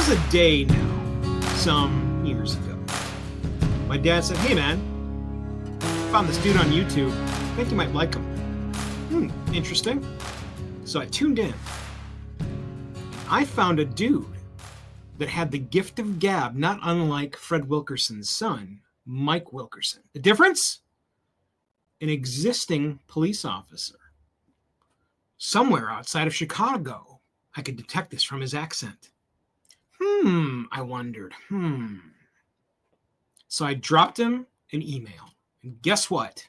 was a day now, some years ago. My dad said, "Hey man, found this dude on YouTube. I think you might like him." Interesting. So I tuned in. I found a dude that had the gift of gab, not unlike Fred Wilkerson's son, Mike Wilkerson. The difference? An existing police officer. Somewhere outside of Chicago. I could detect this from his accent. I wondered. So I dropped him an email. And guess what?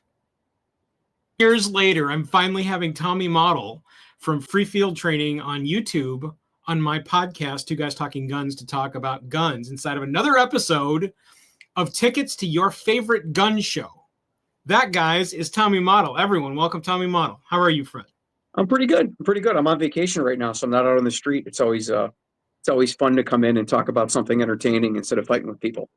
Years later, I'm finally having Tommy Model from Free Field Training on YouTube on my podcast, Two Guys Talking Guns, to talk about guns inside of another episode of Tickets to Your Favorite Gun Show. That, guys, is Tommy Model. Everyone, welcome Tommy Model. How are you, Fred? I'm pretty good. I'm on vacation right now, so I'm not out on the street. It's always fun to come in and talk about something entertaining instead of fighting with people.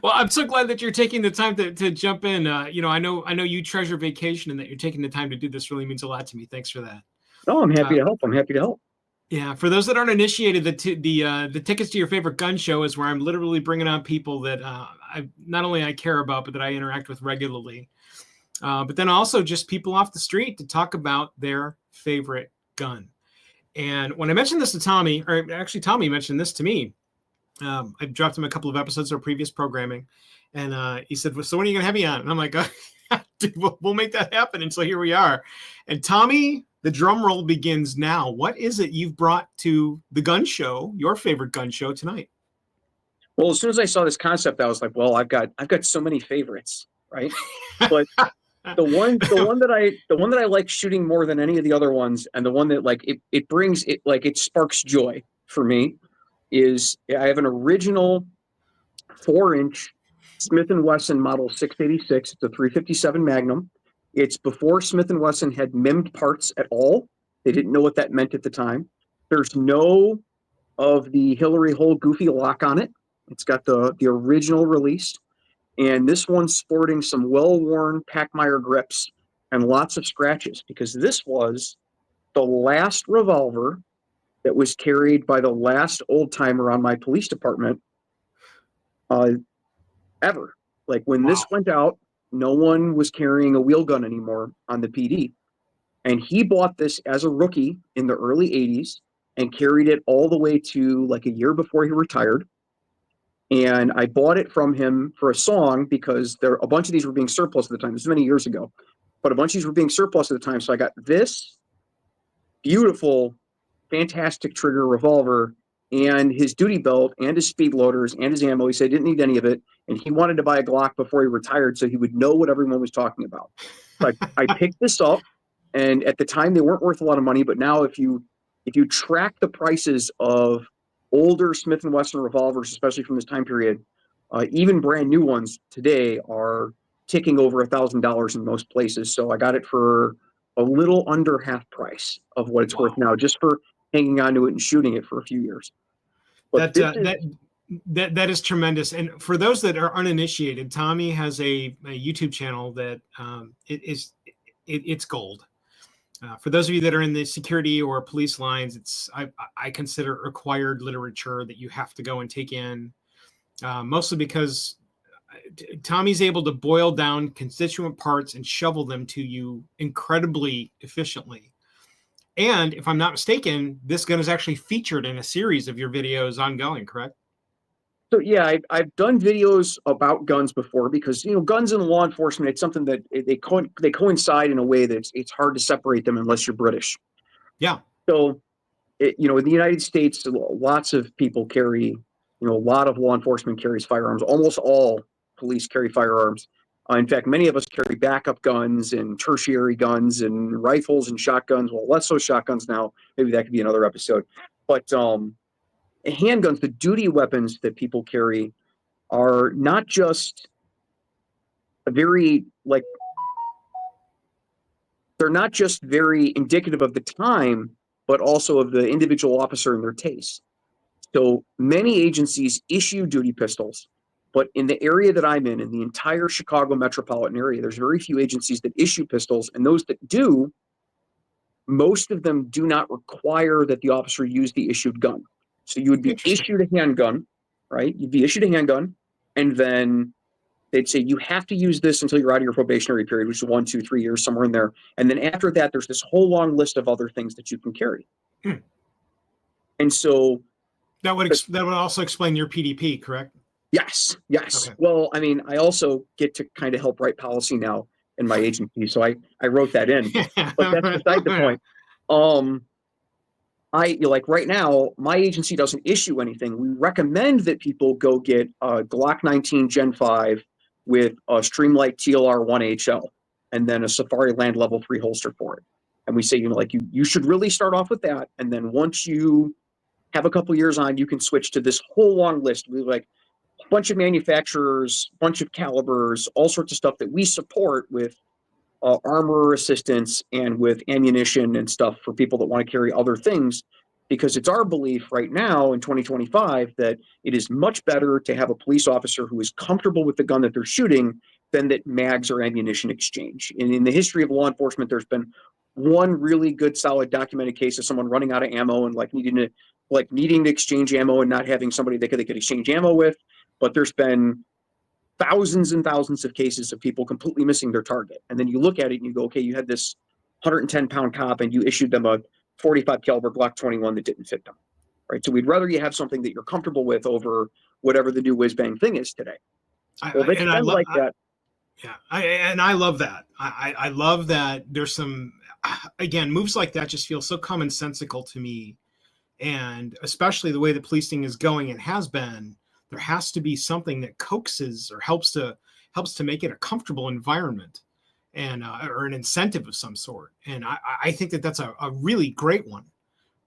Well, I'm so glad that you're taking the time to jump in. I know you treasure vacation, and that you're taking the time to do this really means a lot to me. Thanks for that. Oh, I'm happy to help. Yeah, for those that aren't initiated, the Tickets to Your Favorite Gun Show is where I'm literally bringing on people that I care about, but that I interact with regularly. But then also just people off the street to talk about their favorite gun. And when I mentioned this to Tommy, or actually Tommy mentioned this to me, I dropped him a couple of episodes of our previous programming, and he said, "Well, so when are you going to have me on?" And I'm like, "Dude, we'll make that happen." And so here we are. And Tommy, the drum roll begins now. What is it you've brought to the gun show, your favorite gun show tonight? Well, as soon as I saw this concept, I was like, "Well, I've got so many favorites, right?" But the one that I like shooting more than any of the other ones, and the one that it sparks joy for me, is I have an original 4-inch Smith Wesson model 686. It's a 357 Magnum. It's before Smith Wesson had MIM'd parts at all. They didn't know what that meant at the time. There's no of the Hillary hole goofy lock on it. It's got the original release. And this one's sporting some well-worn Pachmeyer grips and lots of scratches, because this was the last revolver that was carried by the last old-timer on my police department ever. Like, when this went out, no one was carrying a wheel gun anymore on the PD. And he bought this as a rookie in the early 80s and carried it all the way to like a year before he retired. And I bought it from him for a song because a bunch of these were being surplus at the time. This was many years ago. But a bunch of these were being surplus at the time. So I got this beautiful, fantastic trigger revolver and his duty belt and his speed loaders and his ammo. He said he didn't need any of it. And he wanted to buy a Glock before he retired so he would know what everyone was talking about. But I picked this up, and at the time they weren't worth a lot of money. But now if you track the prices of older Smith & Wesson revolvers, especially from this time period, even brand new ones today are ticking over $1,000 in most places. So I got it for a little under half price of what it's worth now, just for hanging on to it and shooting it for a few years. But that is tremendous. And for those that are uninitiated, Tommy has a YouTube channel that it's gold. For those of you that are in the security or police lines, I consider required literature that you have to go and take in, mostly because Tommy's able to boil down constituent parts and shovel them to you incredibly efficiently. And if I'm not mistaken, this gun is actually featured in a series of your videos ongoing, correct? So yeah, I've done videos about guns before, because guns and law enforcement, it's something that they coincide in a way that it's hard to separate them unless you're British. Yeah. So in the United States, lots of people carry, a lot of law enforcement carries firearms. Almost all police carry firearms. In fact, many of us carry backup guns and tertiary guns and rifles and shotguns. Well, less so shotguns now. Maybe that could be another episode. But handguns, the duty weapons that people carry, are not just very they're not just very indicative of the time, but also of the individual officer and their taste. So many agencies issue duty pistols, but in the area that I'm in the entire Chicago metropolitan area, there's very few agencies that issue pistols, and those that do, most of them do not require that the officer use the issued gun. So you would be issued a handgun, right? You'd be issued a handgun, and then they'd say you have to use this until you're out of your probationary period, which is 1, 2, 3 years, somewhere in there. And then after that, there's this whole long list of other things that you can carry. And so that would also explain your PDP, correct? Yes. Okay. Well, I mean, I also get to kind of help write policy now in my agency, so I wrote that in. But that's beside the point. Like right now, my agency doesn't issue anything. We recommend that people go get a Glock 19 Gen 5 with a Streamlight TLR 1HL and then a Safari Land Level 3 holster for it. And we say, you should really start off with that. And then once you have a couple years on, you can switch to this whole long list. We like a bunch of manufacturers, bunch of calibers, all sorts of stuff that we support with armor assistance and with ammunition and stuff for people that want to carry other things, because it's our belief right now in 2025 that it is much better to have a police officer who is comfortable with the gun that they're shooting than that mags or ammunition exchange. And in the history of law enforcement, there's been one really good, solid documented case of someone running out of ammo and needing to exchange ammo and not having somebody they could exchange ammo with. But there's been thousands and thousands of cases of people completely missing their target. And then you look at it and you go, okay, you had this 110-pound cop and you issued them a 45 caliber Glock 21 that didn't fit them, right? So we'd rather you have something that you're comfortable with over whatever the new whiz bang thing is today. I love that. Yeah, I love that. I love that. There's some, again, moves like that just feel so commonsensical to me, and especially the way the policing is going and has been. There has to be something that coaxes or helps to make it a comfortable environment, and or an incentive of some sort. And I think that that's a really great one,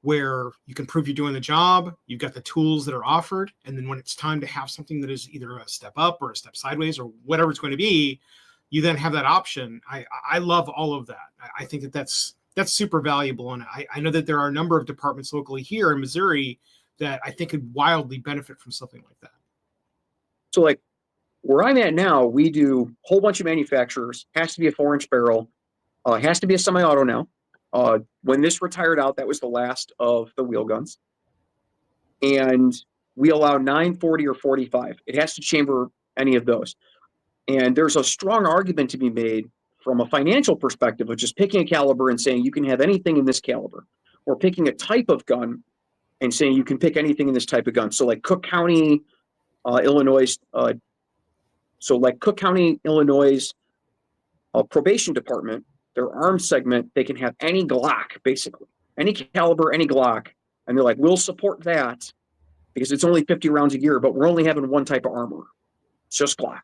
where you can prove you're doing the job, you've got the tools that are offered, and then when it's time to have something that is either a step up or a step sideways or whatever it's going to be, you then have that option. I love all of that. I think that that's super valuable, and I know that there are a number of departments locally here in Missouri that I think could wildly benefit from something like that. So like where I'm at now, we do a whole bunch of manufacturers, has to be a 4-inch barrel, has to be a semi-auto now. When this retired out, that was the last of the wheel guns. And we allow 940 or 45. It has to chamber any of those. And there's a strong argument to be made from a financial perspective of just picking a caliber and saying you can have anything in this caliber, or picking a type of gun and saying you can pick anything in this type of gun. So like Cook County, Illinois, probation department, their arms segment, they can have any Glock, basically. Any caliber, any Glock. And they're like, we'll support that because it's only 50 rounds a year, but we're only having one type of armor. It's just Glock.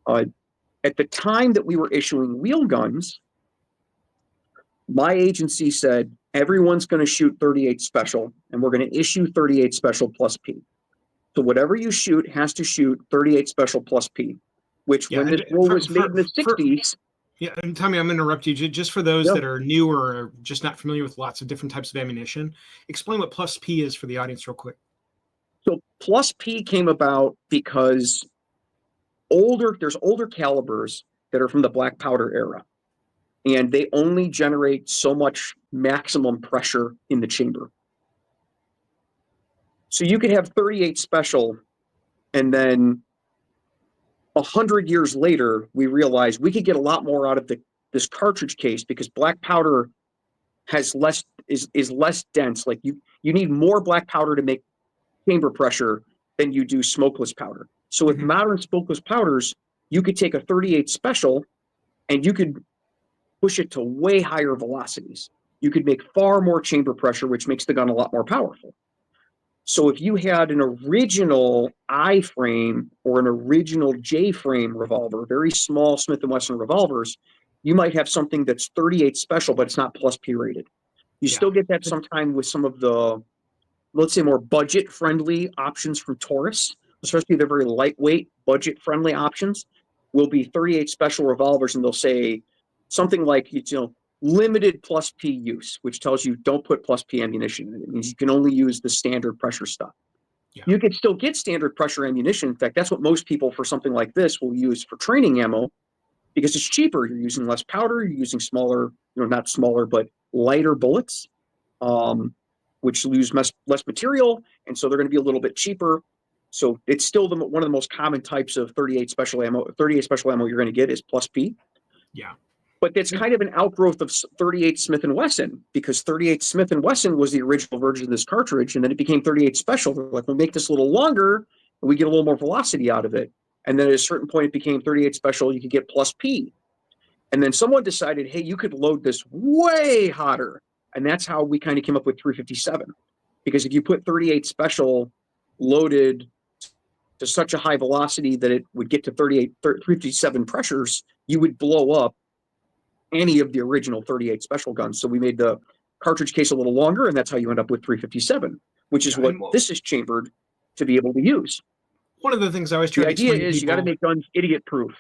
At the time that we were issuing wheel guns, my agency said, everyone's going to shoot 38 special, and we're going to issue 38 special plus P. So whatever you shoot has to shoot 38 special plus P, which when this rule was made in the 60s. Yeah, and Tommy, I'm going to interrupt you. Just for those that are new or just not familiar with lots of different types of ammunition, explain what plus P is for the audience real quick. So plus P came about because there's older calibers that are from the black powder era, and they only generate so much maximum pressure in the chamber. So you could have 38 special, and then 100 years later, we realized we could get a lot more out of this cartridge case because black powder has is less dense. Like you need more black powder to make chamber pressure than you do smokeless powder. So with modern smokeless powders, you could take a 38 special and you could push it to way higher velocities. You could make far more chamber pressure, which makes the gun a lot more powerful. So if you had an original I frame or an original J frame revolver, very small Smith Wesson revolvers, you might have something that's 38 special, but it's not plus P rated. You still get that sometime with some of the, let's say, more budget friendly options from Taurus, especially the very lightweight budget friendly options will be 38 special revolvers, and they'll say something like, limited plus P use, which tells you don't put plus P ammunition in it. It means you can only use the standard pressure stuff. Yeah. You could still get standard pressure ammunition. In fact, that's what most people for something like this will use for training ammo because it's cheaper. You're using less powder, you're using smaller, not smaller, but lighter bullets. which lose less material, and so they're going to be a little bit cheaper. So it's still one of the most common types of 38 special ammo. 38 special ammo you're going to get is plus P. Yeah. But that's kind of an outgrowth of 38 Smith & Wesson, because 38 Smith & Wesson was the original version of this cartridge, and then it became 38 Special. They're like, we'll make this a little longer, and we get a little more velocity out of it. And then at a certain point, it became 38 Special. You could get plus P. And then someone decided, hey, you could load this way hotter. And that's how we kind of came up with 357. Because if you put 38 Special loaded to such a high velocity that it would get to 357 pressures, you would blow up any of the original 38 Special guns. So we made the cartridge case a little longer, and that's how you end up with 357, which is what this is chambered to be able to use. One of the things I always try to explain to people, you got to make guns idiot-proof.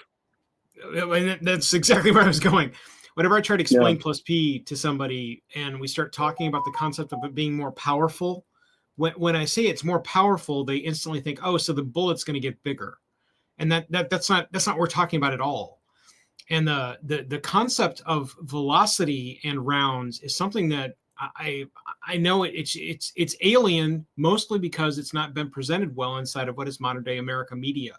And that's exactly where I was going. Whenever I try to explain plus P to somebody and we start talking about the concept of it being more powerful, when I say it's more powerful, they instantly think, oh, so the bullet's going to get bigger. And that's not what we're talking about at all. And the concept of velocity and rounds is something that I know it's alien, mostly because it's not been presented well inside of what is modern day America media.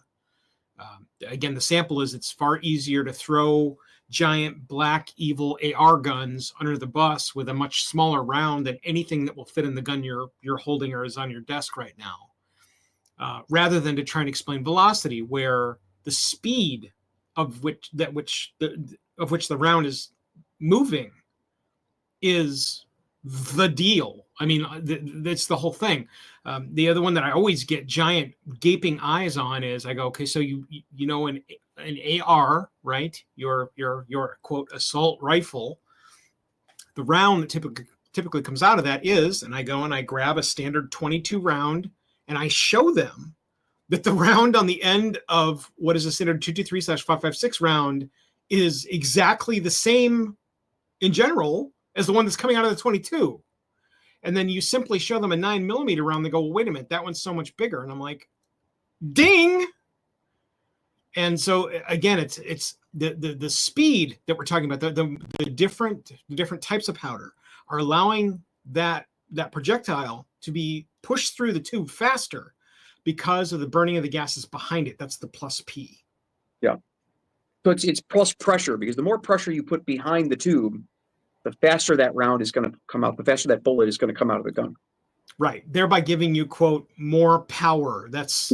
Again, the sample is it's far easier to throw giant black evil AR guns under the bus with a much smaller round than anything that will fit in the gun you're holding or is on your desk right now, rather than to try and explain velocity, where the speed of which the round is moving is the deal. I mean, that's the whole thing. The other one that I always get giant gaping eyes on is I go, okay, so you know an AR, right? Your quote assault rifle. The round that typically comes out of that is, and I go and I grab a standard 22 round and I show them that the round on the end of what is a standard 223/556 round is exactly the same in general as the one that's coming out of the 22. And then you simply show them a 9mm round. They go, well, wait a minute, that one's so much bigger. And I'm like, ding. And so again, it's the speed that we're talking about, the different types of powder are allowing that projectile to be pushed through the tube faster because of the burning of the gases behind it. That's the plus P. Yeah. So it's plus pressure, because the more pressure you put behind the tube, the faster that round is going to come out, the faster that bullet is going to come out of the gun. Right. Thereby giving you, quote, more power. That's,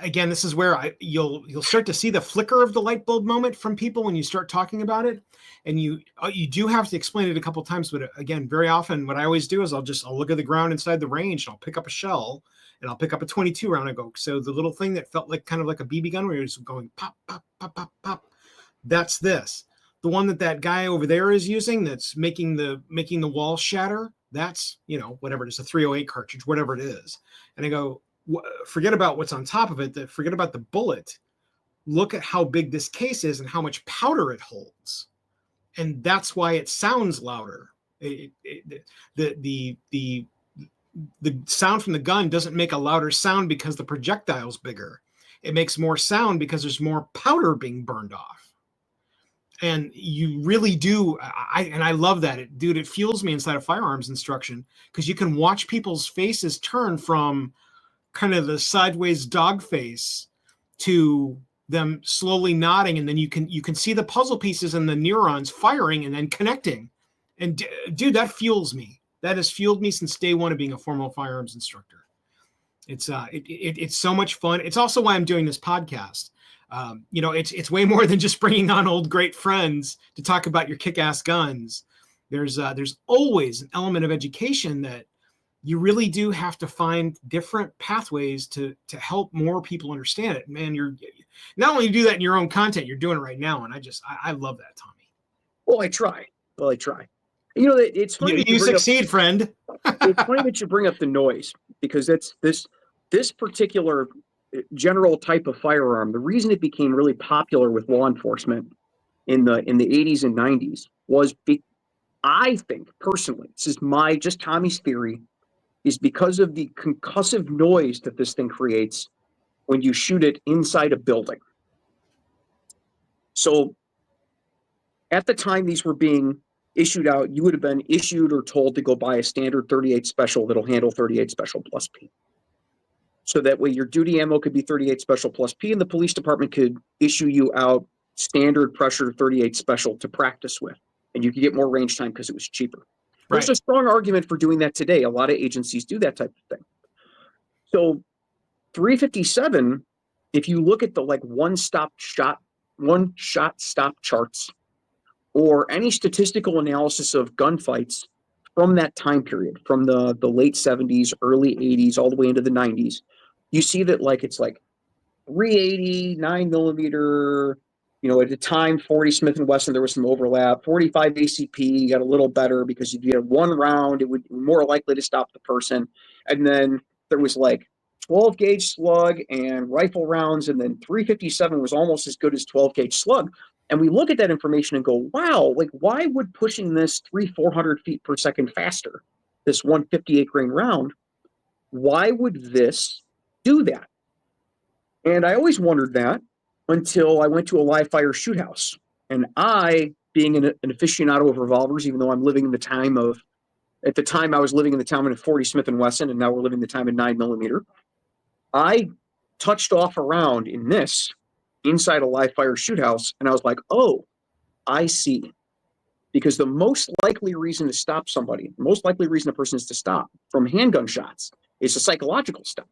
again, this is where you'll start to see the flicker of the light bulb moment from people when you start talking about it. And you do have to explain it a couple of times. But again, very often what I always do is I'll look at the ground inside the range and I'll pick up a shell and I'll pick up a 22 round and go, so the little thing that felt like kind of like a BB gun where you're just going pop, pop, pop, pop, pop. That's this. The one that guy over there is using that's making the wall shatter, that's, whatever it is, a 308 cartridge, whatever it is. And I go, forget about what's on top of it, forget about the bullet. Look at how big this case is and how much powder it holds. And that's why it sounds louder. The sound from the gun doesn't make a louder sound because the projectile's bigger. It makes more sound because there's more powder being burned off. And you really do. I love that. It fuels me inside of firearms instruction, because you can watch people's faces turn from kind of the sideways dog face to them slowly nodding. And then you can see the puzzle pieces and the neurons firing and then connecting. And dude, that fuels me. That has fueled me since day one of being a formal firearms instructor. It's so much fun. It's also why I'm doing this podcast. It's way more than just bringing on old great friends to talk about your kick-ass guns. There's always an element of education that you really do have to find different pathways to help more people understand it. Man, you're not only do that in your own content, you're doing it right now, and I love that, Tommy. Well, I try. It's funny. You succeed, friend. It's funny that you bring up the noise, because that's this particular general type of firearm. The reason it became really popular with law enforcement in the 80s and 90s was, I think personally, this is just Tommy's theory, is because of the concussive noise that this thing creates when you shoot it inside a building. So at the time these were being issued out, you would have been issued or told to go buy a standard 38 special that'll handle 38 special plus P. So that way your duty ammo could be 38 special plus P, and the police department could issue you out standard pressure 38 special to practice with. And you could get more range time because it was cheaper. There's a strong argument for doing that today. A lot of agencies do that type of thing. So 357, if you look at the like one shot stop charts or any statistical analysis of gunfights from that time period, from the late 70s, early 80s, all the way into the 90s, you see that like it's like 380, 9mm, you know, at the time, 40 Smith and Wesson, there was some overlap. 45 ACP got a little better because if you had one round, it would be more likely to stop the person. And then there was like 12 gauge slug and rifle rounds, and then 357 was almost as good as 12 gauge slug. And we look at that information and go, wow, like why would pushing this 400 feet per second faster, this 158 grain round, why would this do that? And I always wondered that until I went to a live fire shoot house. And I, being an aficionado of revolvers, even though I'm living in the time of, at the time I was living in the time of 40 Smith and Wesson, and now we're living the time in 9mm, I touched off a round in this inside a live fire shoot house, and I was like, oh, I see. Because the most likely reason to stop somebody, the most likely reason a person is to stop from handgun shots is a psychological stop.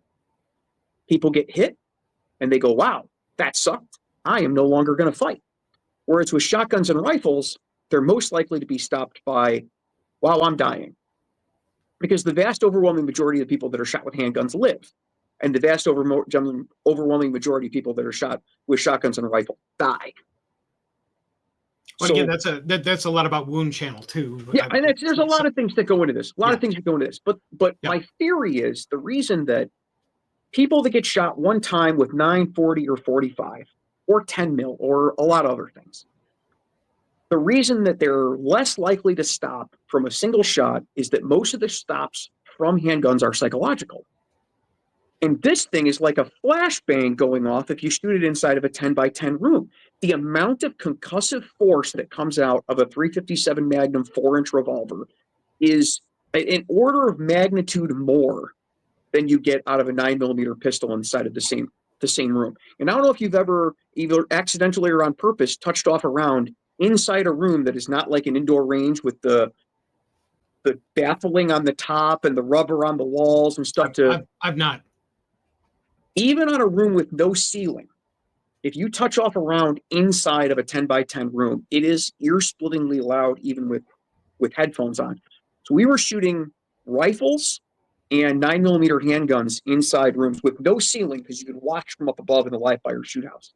People get hit, and they go, wow, that sucked. I am no longer going to fight. Whereas with shotguns and rifles, they're most likely to be stopped by, wow, I'm dying. Because the vast overwhelming majority of people that are shot with handguns live. And the vast overwhelming majority of people that are shot with shotguns and rifles die. Well, so, again, that's a lot about wound channel too. Yeah, and there's a lot of things that go into this. A lot of things that go into this. But my theory is the reason that people that get shot one time with 940 or 45 or 10 mil or a lot of other things, the reason that they're less likely to stop from a single shot is that most of the stops from handguns are psychological. And this thing is like a flashbang going off if you shoot it inside of a 10 by 10 room. The amount of concussive force that comes out of a 357 Magnum 4-inch revolver is an order of magnitude more than you get out of a 9mm pistol inside of the same room. And I don't know if you've ever, either accidentally or on purpose, touched off a round inside a room that is not like an indoor range with the baffling on the top and the rubber on the walls and stuff. I've not. Even on a room with no ceiling, if you touch off a round inside of a 10 by 10 room, it is ear-splittingly loud, even with headphones on. So we were shooting rifles and 9mm handguns inside rooms with no ceiling because you could watch from up above in the live fire shoot house.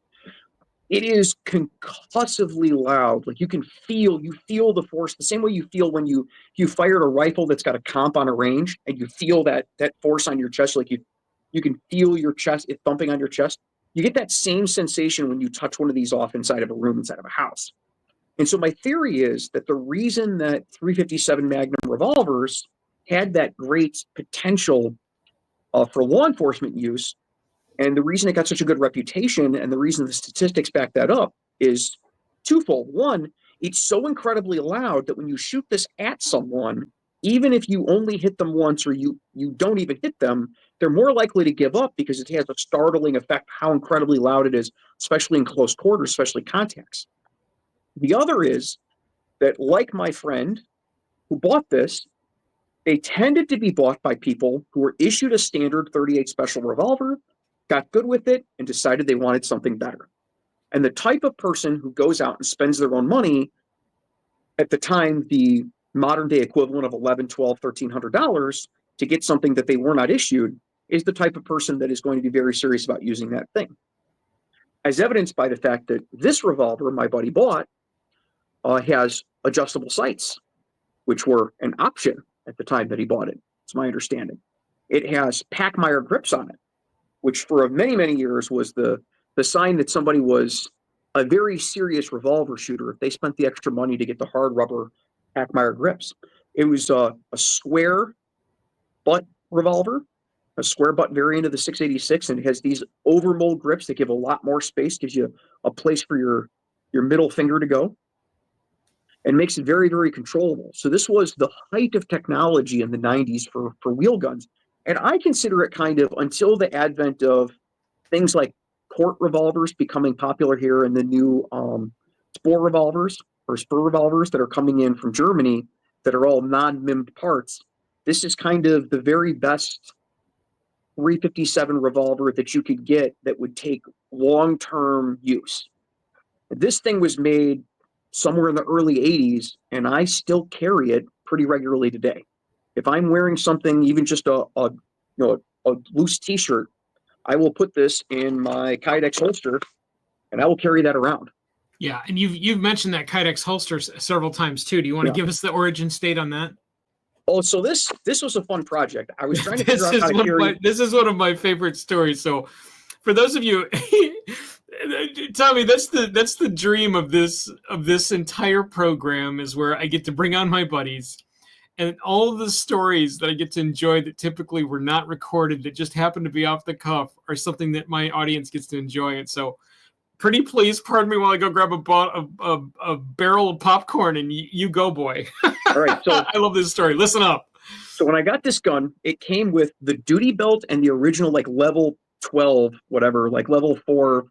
It is concussively loud. Like you feel the force the same way you feel when you fired a rifle that's got a comp on a range and you feel that force on your chest, like you can feel your chest, it thumping on your chest. You get that same sensation when you touch one of these off inside of a room, inside of a house. And so my theory is that the reason that 357 Magnum revolvers had that great potential for law enforcement use, and the reason it got such a good reputation, and the reason the statistics back that up, is twofold. One, it's so incredibly loud that when you shoot this at someone, even if you only hit them once or you don't even hit them, they're more likely to give up because it has a startling effect how incredibly loud it is, especially in close quarters, especially contacts. The other is that, like my friend who bought this, they tended to be bought by people who were issued a standard 38 special revolver, got good with it, and decided they wanted something better. And the type of person who goes out and spends their own money, at the time, the modern day equivalent of $1,100, $1,200, $1,300 to get something that they were not issued, is the type of person that is going to be very serious about using that thing. As evidenced by the fact that this revolver my buddy bought has adjustable sights, which were an option at the time that he bought it. It's my understanding. It has Packmeyer grips on it, which for many, many years was the sign that somebody was a very serious revolver shooter if they spent the extra money to get the hard rubber Packmeyer grips. It was a square butt revolver, a square butt variant of the 686, and it has these overmold grips that give a lot more space, gives you a place for your middle finger to go. and makes it very, very controllable. So this was the height of technology in the 90s for wheel guns. And I consider it kind of, until the advent of things like court revolvers becoming popular here, and the new spur revolvers that are coming in from Germany that are all non-mimmed parts. This is kind of the very best 357 revolver that you could get that would take long-term use. This thing was made somewhere in the early 80s, and I still carry it pretty regularly today. If I'm wearing something, even just a loose t-shirt, I will put this in my Kydex holster, and I will carry that around. Yeah, and you've mentioned that Kydex holster several times too. Do you want to give us the origin state on that? Oh, so this was a fun project. I was trying to figure out how to carry. This is one of my favorite stories. So, for those of you, Tommy, that's the dream of this entire program, is where I get to bring on my buddies, and all of the stories that I get to enjoy that typically were not recorded, that just happen to be off the cuff, are something that my audience gets to enjoy. And so, pretty please pardon me while I go grab a barrel of popcorn, and you go, boy. All right, so I love this story. Listen up. So when I got this gun, it came with the duty belt and the original like level 12, whatever, like level 4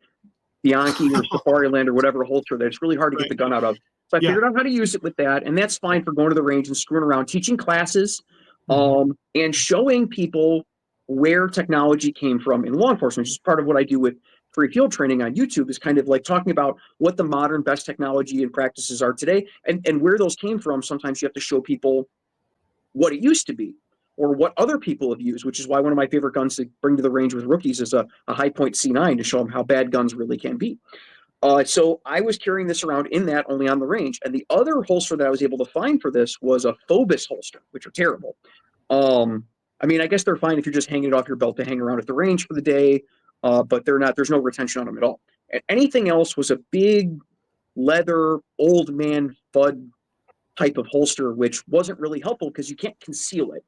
Bianchi or Safariland or whatever holster that it's really hard to get the gun out of. So I figured out how to use it with that, and that's fine for going to the range and screwing around, teaching classes, and showing people where technology came from in law enforcement, which is part of what I do with free field training on YouTube, is kind of like talking about what the modern best technology and practices are today, and where those came from. Sometimes you have to show people what it used to be or what other people have used, which is why one of my favorite guns to bring to the range with rookies is a High Point C9 to show them how bad guns really can be. So I was carrying this around in that, only on the range. And the other holster that I was able to find for this was a Phobos holster, which are terrible. I mean, I guess they're fine if you're just hanging it off your belt to hang around at the range for the day, but they're not. There's no retention on them at all. And anything else was a big leather old man FUD type of holster, which wasn't really helpful because you can't conceal it.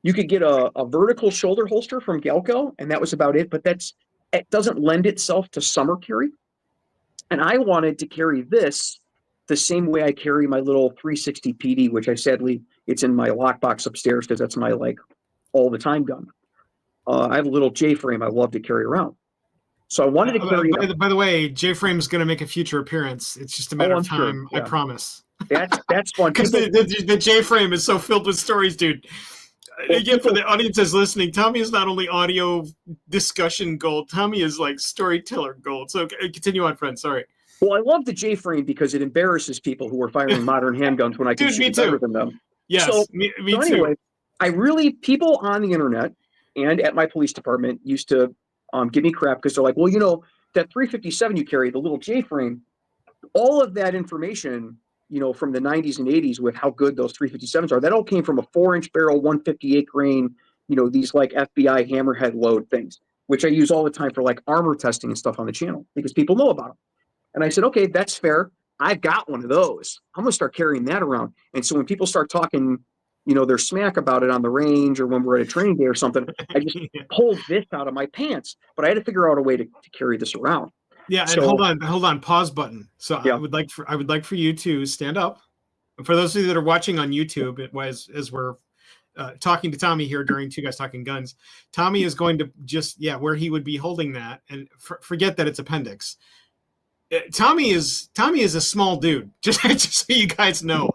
You could get a vertical shoulder holster from Galco, and that was about it, but it doesn't lend itself to summer carry. And I wanted to carry this the same way I carry my little 360 PD, which it's in my lockbox upstairs because that's my like all the time gun. I have a little J-frame I love to carry around. So I wanted to carry by the way, J-frame is going to make a future appearance. It's just a matter of time, sure. I promise. That's fun. Because the J-frame is so filled with stories, dude. Again, for the audience that's listening, Tommy is not only audio discussion gold, Tommy is like storyteller gold. So continue on, friend. Sorry. Well, I love the J-frame because it embarrasses people who are firing modern handguns when I can shoot better than them. Yes, so, me so anyway, too. People on the internet and at my police department used to give me crap because they're like, well, that 357 you carry, the little J-frame, all of that information, from the 90s and 80s with how good those 357s are, that all came from a 4-inch barrel, 158 grain, these like FBI hammerhead load things, which I use all the time for like armor testing and stuff on the channel because people know about them. And I said, okay, that's fair. I've got one of those. I'm going to start carrying that around. And so when people start talking, their smack about it on the range or when we're at a training day or something, I just pulled this out of my pants. But I had to figure out a way to carry this around. Yeah, and hold on, pause button. So yeah. I would like for you to stand up. For those of you that are watching on YouTube, as we're talking to Tommy here during Two Guys Talking Guns, Tommy is going to just where he would be holding that, and forget that it's appendix. Tommy is a small dude. Just so you guys know,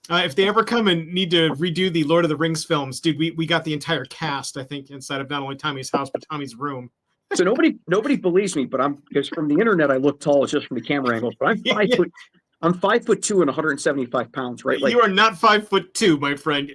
if they ever come and need to redo the Lord of the Rings films, dude, we got the entire cast, I think, inside of not only Tommy's house but Tommy's room. So nobody believes me, but because from the internet I look tall, it's just from the camera angles. But I'm 5'2" and 175 pounds, right? Like, you are not 5'2", my friend.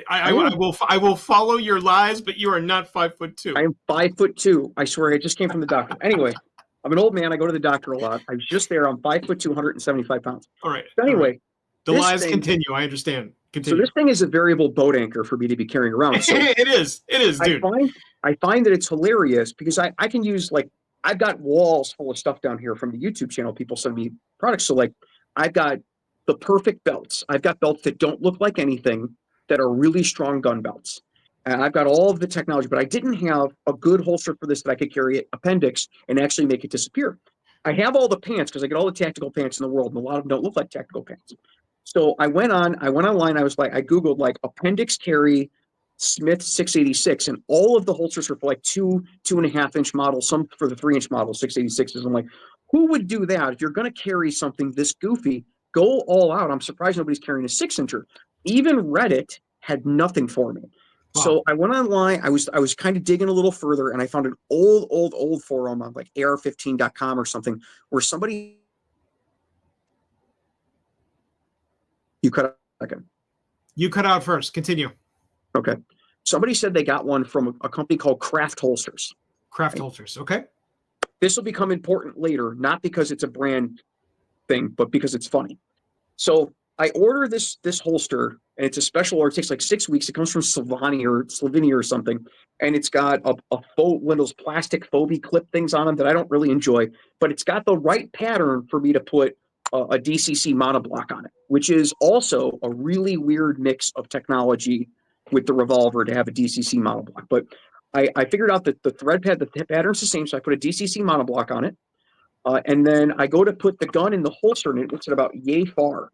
I will follow your lies, but you are not 5'2". I am 5'2". I swear, I just came from the doctor. Anyway, I'm an old man. I go to the doctor a lot. I was just there. I'm 5'2", 175 pounds. All right. So anyway, the lies continue. I understand. Continue. So this thing is a variable boat anchor for me to be carrying around. So it is, dude. I find that it's hilarious because I can use, like, I've got walls full of stuff down here from the YouTube channel. People send me products. So like I've got the perfect belts. I've got belts that don't look like anything, that are really strong gun belts. And I've got all of the technology, but I didn't have a good holster for this that I could carry it appendix and actually make it disappear. I have all the pants because I get all the tactical pants in the world, and a lot of them don't look like tactical pants. So I went online. I was like, I Googled like appendix carry Smith 686, and all of the holsters were for like 2.5 inch models, some for the 3 inch model, 686s. I'm like, who would do that? If you're going to carry something this goofy, go all out. I'm surprised nobody's carrying a 6 incher. Even Reddit had nothing for me. Wow. So I went online. I was kind of digging a little further, and I found an old forum on like AR15.com or something where somebody you cut out a second. You cut out first. Continue. Okay. Somebody said they got one from a company called Craft Holsters. Craft holsters. Okay. This will become important later, not because it's a brand thing, but because it's funny. So I order this holster, and it's a special order. It takes like 6 weeks. It comes from Slovenia or something, and it's got a faux, one of those plastic Phobie clip things on them that I don't really enjoy, but it's got the right pattern for me to put a DCC monoblock on it, which is also a really weird mix of technology with the Revolver to have a DCC monoblock. But I figured out that the pattern's the same, so I put a DCC monoblock on it, and then I go to put the gun in the holster, and it looks at about yay far.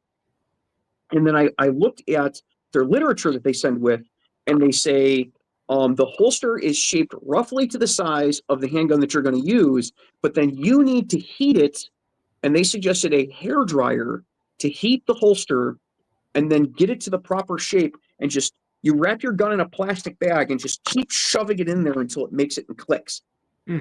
And then I looked at their literature that they send with, and they say the holster is shaped roughly to the size of the handgun that you're going to use, but then you need to heat it. And they suggested a hair dryer to heat the holster and then get it to the proper shape, and just you wrap your gun in a plastic bag and just keep shoving it in there until it makes it and clicks.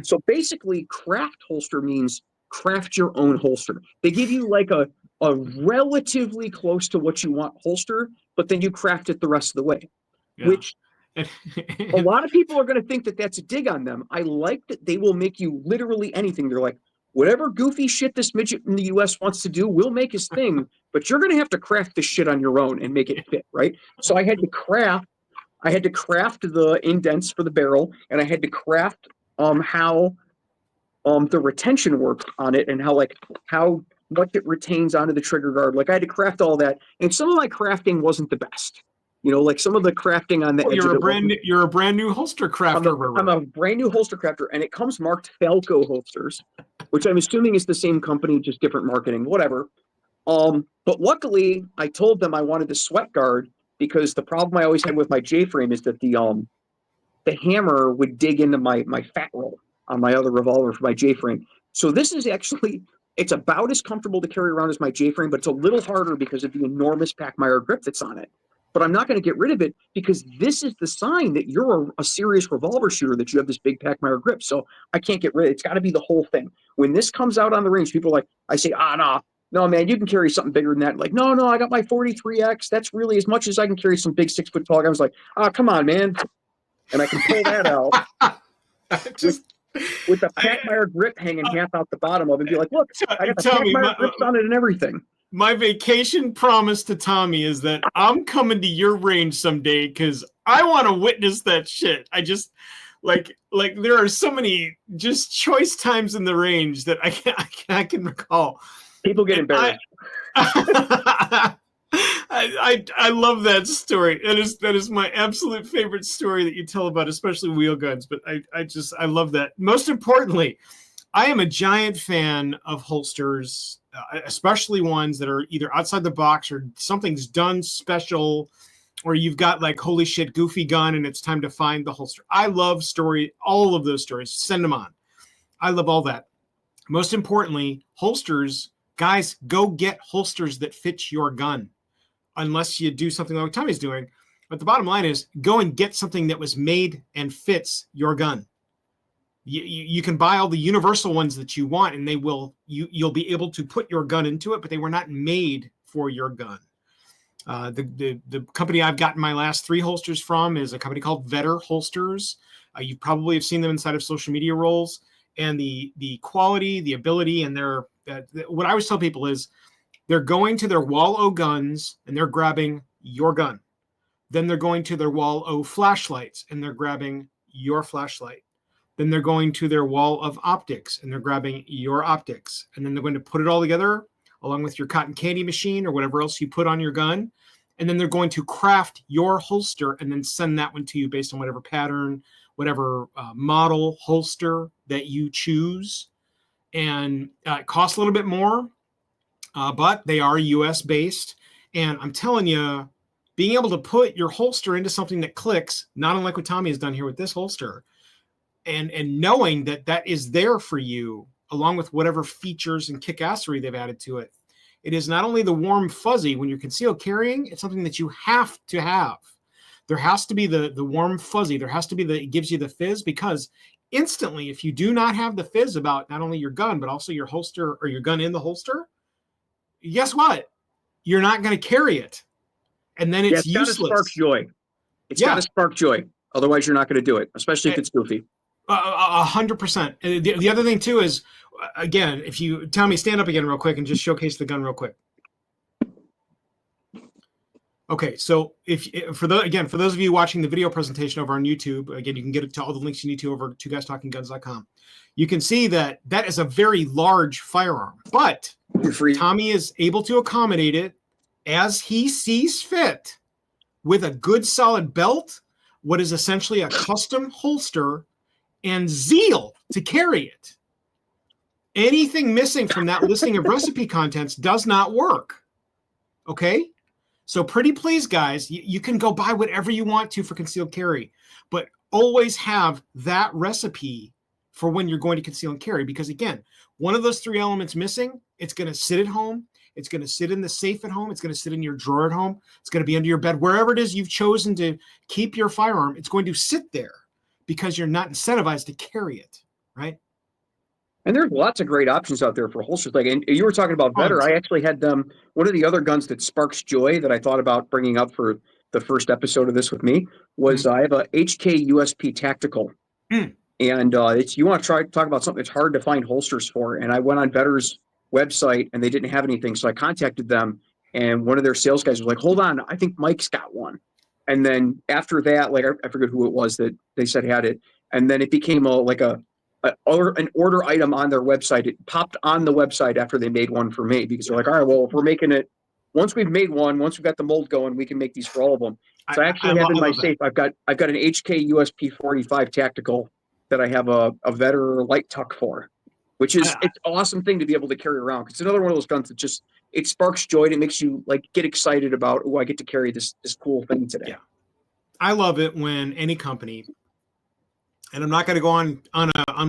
So basically, craft holster means craft your own holster. They give you like a relatively close to what you want holster, but then you craft it the rest of the way, which a lot of people are going to think that that's a dig on them. I like that they will make you literally anything. They're like, whatever goofy shit this midget in the US wants to do, we'll make his thing, but you're going to have to craft this shit on your own and make it fit, right? So I had to craft the indents for the barrel, and I had to craft how the retention works on it, and how much it retains onto the trigger guard. Like I had to craft all that, and some of my crafting wasn't the best. Like some of the crafting on the edge you're of it. You're a brand new holster crafter. I'm a brand new holster crafter, and it comes marked Falco holsters, which I'm assuming is the same company, just different marketing, whatever. But luckily, I told them I wanted the sweat guard, because the problem I always had with my J-frame is that the hammer would dig into my fat roll on my other Revolver for my J-frame. So this is actually, it's about as comfortable to carry around as my J-frame, but it's a little harder because of the enormous Pachmeyer grip that's on it. But I'm not going to get rid of it, because this is the sign that you're a serious Revolver shooter, that you have this big Pachmeyer grip. So I can't get rid of it. It's got to be the whole thing. When this comes out on the range, people are like, I say, no, man, you can carry something bigger than that. Like, no, I got my 43X. That's really as much as I can carry some big 6 foot tall. I was like, come on, man. And I can pull that out with the Pachmeyer grip hanging half out the bottom of it, and be like, look, I got the Pachmeyer grips on it and everything. My vacation promise to Tommy is that I'm coming to your range someday, because I want to witness that shit. I just like there are so many just choice times in the range that I can recall. People get embarrassed. I love that story. That is my absolute favorite story that you tell about, especially wheel guns. But I love that. Most importantly, I am a giant fan of holsters, especially ones that are either outside the box or something's done special, or you've got like, holy shit, goofy gun, and it's time to find the holster. I love all of those stories. Send them on. I love all that. Most importantly, holsters, guys, go get holsters that fit your gun, unless you do something like Tommy's doing. But the bottom line is, go and get something that was made and fits your gun. You can buy all the universal ones that you want, and you'll be able to put your gun into it, but they were not made for your gun. The company I've gotten my last 3 holsters from is a company called Vetter Holsters. You probably have seen them inside of social media roles, and the quality, the ability, and what I always tell people is, they're going to their Wall O guns and they're grabbing your gun. Then they're going to their Wall O flashlights and they're grabbing your flashlight. Then they're going to their wall of optics and they're grabbing your optics. And then they're going to put it all together along with your cotton candy machine or whatever else you put on your gun. And then they're going to craft your holster and then send that one to you based on whatever pattern, whatever model holster that you choose. And it costs a little bit more, but they are US based. And I'm telling you, being able to put your holster into something that clicks, not unlike what Tommy has done here with this holster, and knowing that that is there for you, along with whatever features and kickassery they've added to it. It is not only the warm fuzzy when you're concealed carrying, it's something that you have to have. There has to be the warm fuzzy. There has to be it gives you the fizz, because instantly, if you do not have the fizz about not only your gun, but also your holster or your gun in the holster, guess what? You're not going to carry it. And then it's got to spark joy. It's got to spark joy. Otherwise, you're not going to do it, especially if it's goofy. 100%. The other thing too is, again, if you Tommy, stand up again real quick and just showcase the gun real quick. Okay, so for those of you watching the video presentation over on YouTube, again, you can get it to all the links you need to over at 2GuysTalkingGuns.com. You can see that is a very large firearm, but Tommy is able to accommodate it as he sees fit with a good solid belt, what is essentially a custom holster, and zeal to carry it. Anything missing from that listing of recipe contents does not work. Okay? So pretty please, guys, you can go buy whatever you want to for concealed carry, but always have that recipe for when you're going to conceal and carry, because again, one of those three elements missing, it's going to sit at home. It's going to sit in the safe at home. It's going to sit in your drawer at home. It's going to be under your bed, wherever it is you've chosen to keep your firearm. It's going to sit there because you're not incentivized to carry it, right? And there's lots of great options out there for holsters. Like, and you were talking about Vetter. I actually had one of the other guns that sparks joy that I thought about bringing up for the first episode of this with me was I have a HK USP Tactical. And you want to talk about something that's hard to find holsters for. And I went on Vetter's website and they didn't have anything. So I contacted them, and one of their sales guys was like, hold on, I think Mike's got one. And then after that, like, I forget who it was that they said had it. And then it became an order item on their website. It popped on the website after they made one for me, because they're like, all right, well, if we're making it, once we've made one, once we've got the mold going, we can make these for all of them. So I actually have in my safe, I've got an HK USP 45 Tactical that I have a Vetter light tuck for, which is it's an awesome thing to be able to carry around. It's another one of those guns that it sparks joy and it makes you like get excited about, oh, I get to carry this cool thing today. Yeah. I love it when any company, and I'm not going to go on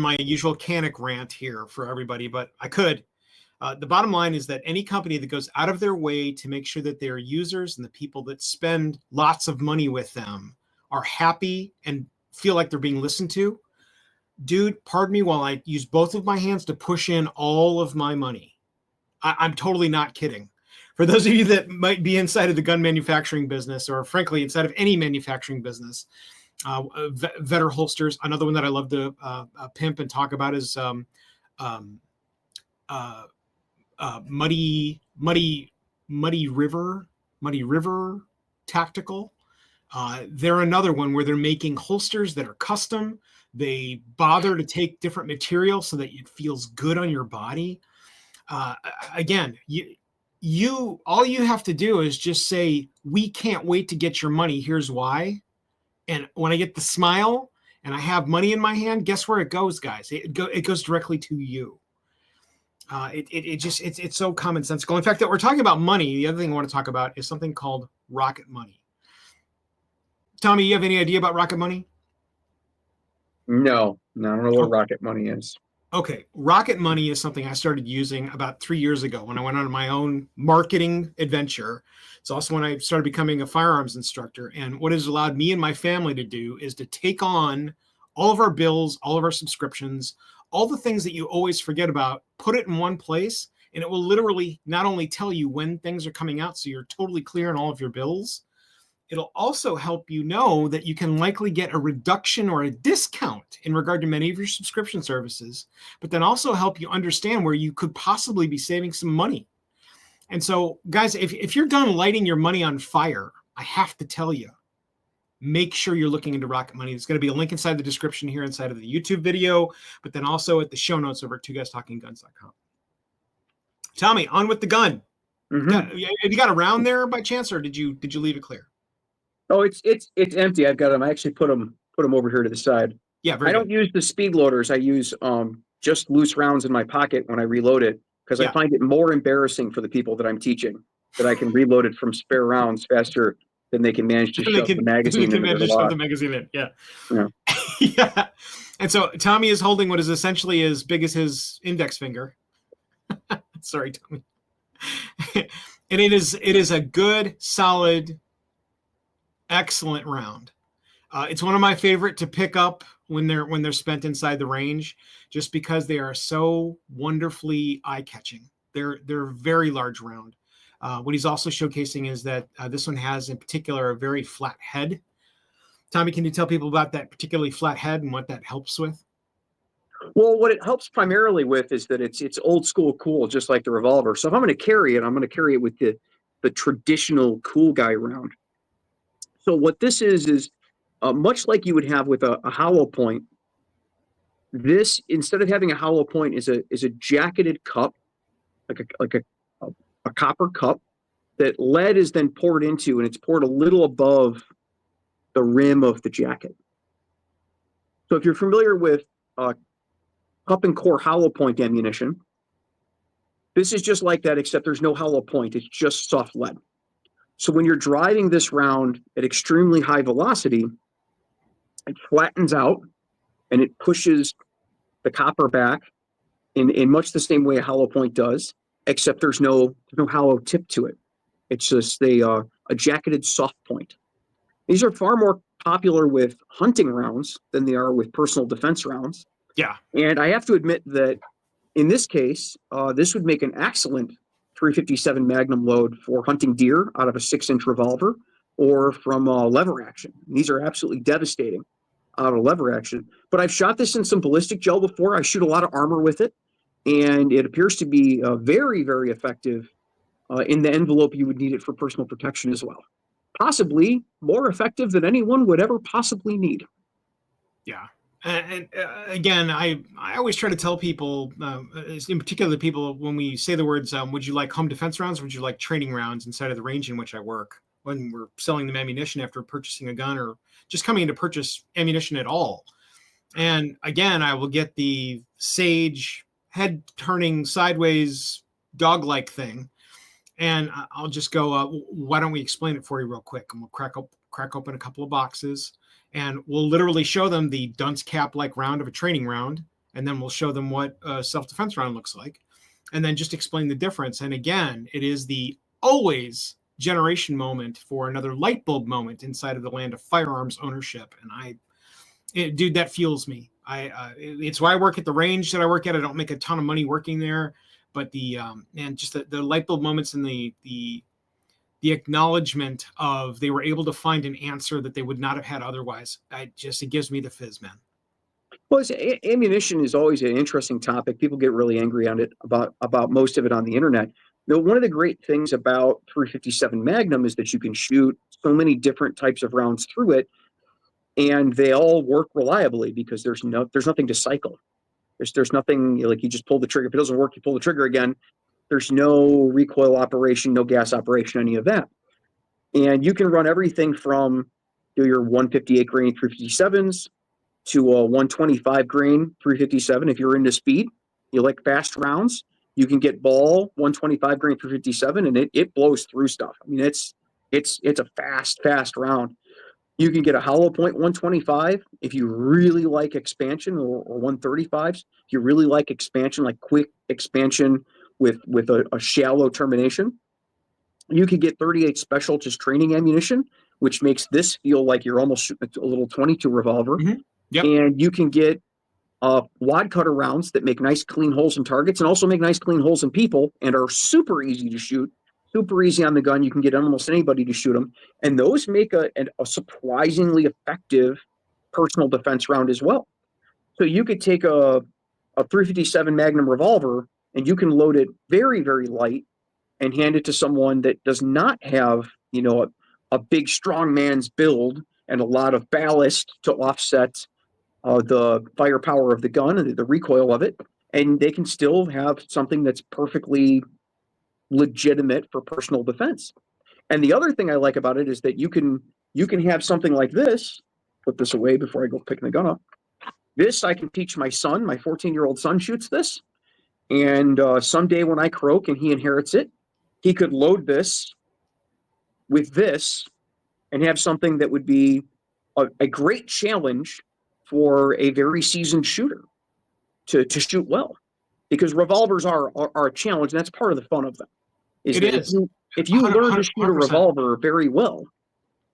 my usual Canic rant here for everybody, but I could. The bottom line is that any company that goes out of their way to make sure that their users and the people that spend lots of money with them are happy and feel like they're being listened to. Dude, pardon me while I use both of my hands to push in all of my money. I'm totally not kidding. For those of you that might be inside of the gun manufacturing business, or frankly, inside of any manufacturing business, Vetter holsters. Another one that I love to pimp and talk about is Muddy River Tactical. They're another one where they're making holsters that are custom. They bother to take different material so that it feels good on your body. Again, all you have to do is just say, we can't wait to get your money. Here's why. And when I get the smile and I have money in my hand, guess where it goes, guys? It goes directly to you. It's so commonsensical. In fact, that we're talking about money. The other thing I want to talk about is something called Rocket Money. Tommy, you have any idea about Rocket Money? No, I don't know what Rocket Money is. Okay, Rocket Money is something I started using about 3 years ago when I went on my own marketing adventure. It's also when I started becoming a firearms instructor. And what it has allowed me and my family to do is to take on all of our bills, all of our subscriptions, all the things that you always forget about, put it in one place, and it will literally not only tell you when things are coming out so you're totally clear on all of your bills, it'll also help you know that you can likely get a reduction or a discount in regard to many of your subscription services, but then also help you understand where you could possibly be saving some money. And so, guys, if you're done lighting your money on fire, I have to tell you, make sure you're looking into Rocket Money. There's going to be a link inside the description here inside of the YouTube video, but then also at the show notes over at 2GuysTalkingGuns.com. Tommy, on with the gun. Mm-hmm. Have you got a round there by chance, or did you leave it clear? Oh, it's empty. I've got them. I actually put them over here to the side. Yeah, I don't use the speed loaders. I use just loose rounds in my pocket when I reload it, because I find it more embarrassing for the people that I'm teaching that I can reload it from spare rounds faster than they can manage to shove the magazine into the shove lock. the magazine in. Yeah. Yeah. Yeah. And so Tommy is holding what is essentially as big as his index finger. Sorry, Tommy. And it is a good, solid, excellent round. It's one of my favorite to pick up when they're spent inside the range, just because they are so wonderfully eye-catching. They're very large round. What he's also showcasing is that this one has, in particular, a very flat head. Tommy, can you tell people about that particularly flat head and what that helps with? Well, what it helps primarily with is that it's old school cool, just like the Revolver. So if I'm going to carry it, I'm going to carry it with the traditional cool guy round. So what this is much like you would have with a hollow point. This, instead of having a hollow point, is a jacketed cup, like a copper cup that lead is then poured into, and it's poured a little above the rim of the jacket. So if you're familiar with cup and core hollow point ammunition, this is just like that, except there's no hollow point. It's just soft lead. So when you're driving this round at extremely high velocity, it flattens out and it pushes the copper back in much the same way a hollow point does, except there's no hollow tip to it. It's just a jacketed soft point. These are far more popular with hunting rounds than they are with personal defense rounds. Yeah. And I have to admit that in this case, this would make an excellent 357 Magnum load for hunting deer out of a 6-inch revolver or from lever action. These are absolutely devastating out of lever action. But I've shot this in some ballistic gel before. I shoot a lot of armor with it, and it appears to be very, very effective in the envelope you would need it for personal protection as well. Possibly more effective than anyone would ever possibly need. Yeah. And again, I always try to tell people, in particular the people, when we say the words, would you like home defense rounds or would you like training rounds inside of the range in which I work, when we're selling them ammunition after purchasing a gun or just coming in to purchase ammunition at all. And again, I will get the sage head turning sideways dog-like thing. And I'll just go, why don't we explain it for you real quick? And we'll crack open a couple of boxes. And we'll literally show them the dunce cap-like round of a training round, and then we'll show them what a self-defense round looks like, and then just explain the difference. And again, it is the always generation moment for another light bulb moment inside of the land of firearms ownership. And dude, that fuels me. It's why I work at the range that I work at. I don't make a ton of money working there, but just the light bulb moments and the acknowledgement of they were able to find an answer that they would not have had otherwise. It gives me the fizz, man. Well, ammunition is always an interesting topic. People get really angry on it about most of it on the internet. One of the great things about 357 Magnum is that you can shoot so many different types of rounds through it, and they all work reliably because there's nothing to cycle. There's nothing like you just pull the trigger. If it doesn't work, you pull the trigger again. There's no recoil operation, no gas operation, any of that. And you can run everything from your 158 grain 357s to a 125 grain 357. If you're into speed, you like fast rounds, you can get ball 125 grain 357, and it blows through stuff. I mean, it's a fast round. You can get a hollow point 125 if you really like expansion, or 135s if you really like expansion, like quick expansion with a shallow termination. You could get 38 special just training ammunition, which makes this feel like you're almost shooting a little 22 revolver. Mm-hmm. Yep. And you can get wad cutter rounds that make nice clean holes in targets and also make nice clean holes in people and are super easy to shoot, super easy on the gun. You can get almost anybody to shoot them. And those make a surprisingly effective personal defense round as well. So you could take a 357 Magnum revolver and you can load it very, very light and hand it to someone that does not have, a big strong man's build and a lot of ballast to offset the firepower of the gun and the recoil of it, and they can still have something that's perfectly legitimate for personal defense. And the other thing I like about it is that you can have something like this. Put this away before I go picking the gun up. This I can teach my son. My 14-year-old son shoots this, and someday when I croak and he inherits it, he could load this with this and have something that would be a great challenge for a very seasoned shooter to shoot well, because revolvers are a challenge, and that's part of the fun of them. Is It that is if you learn to shoot a 100%. revolver very well,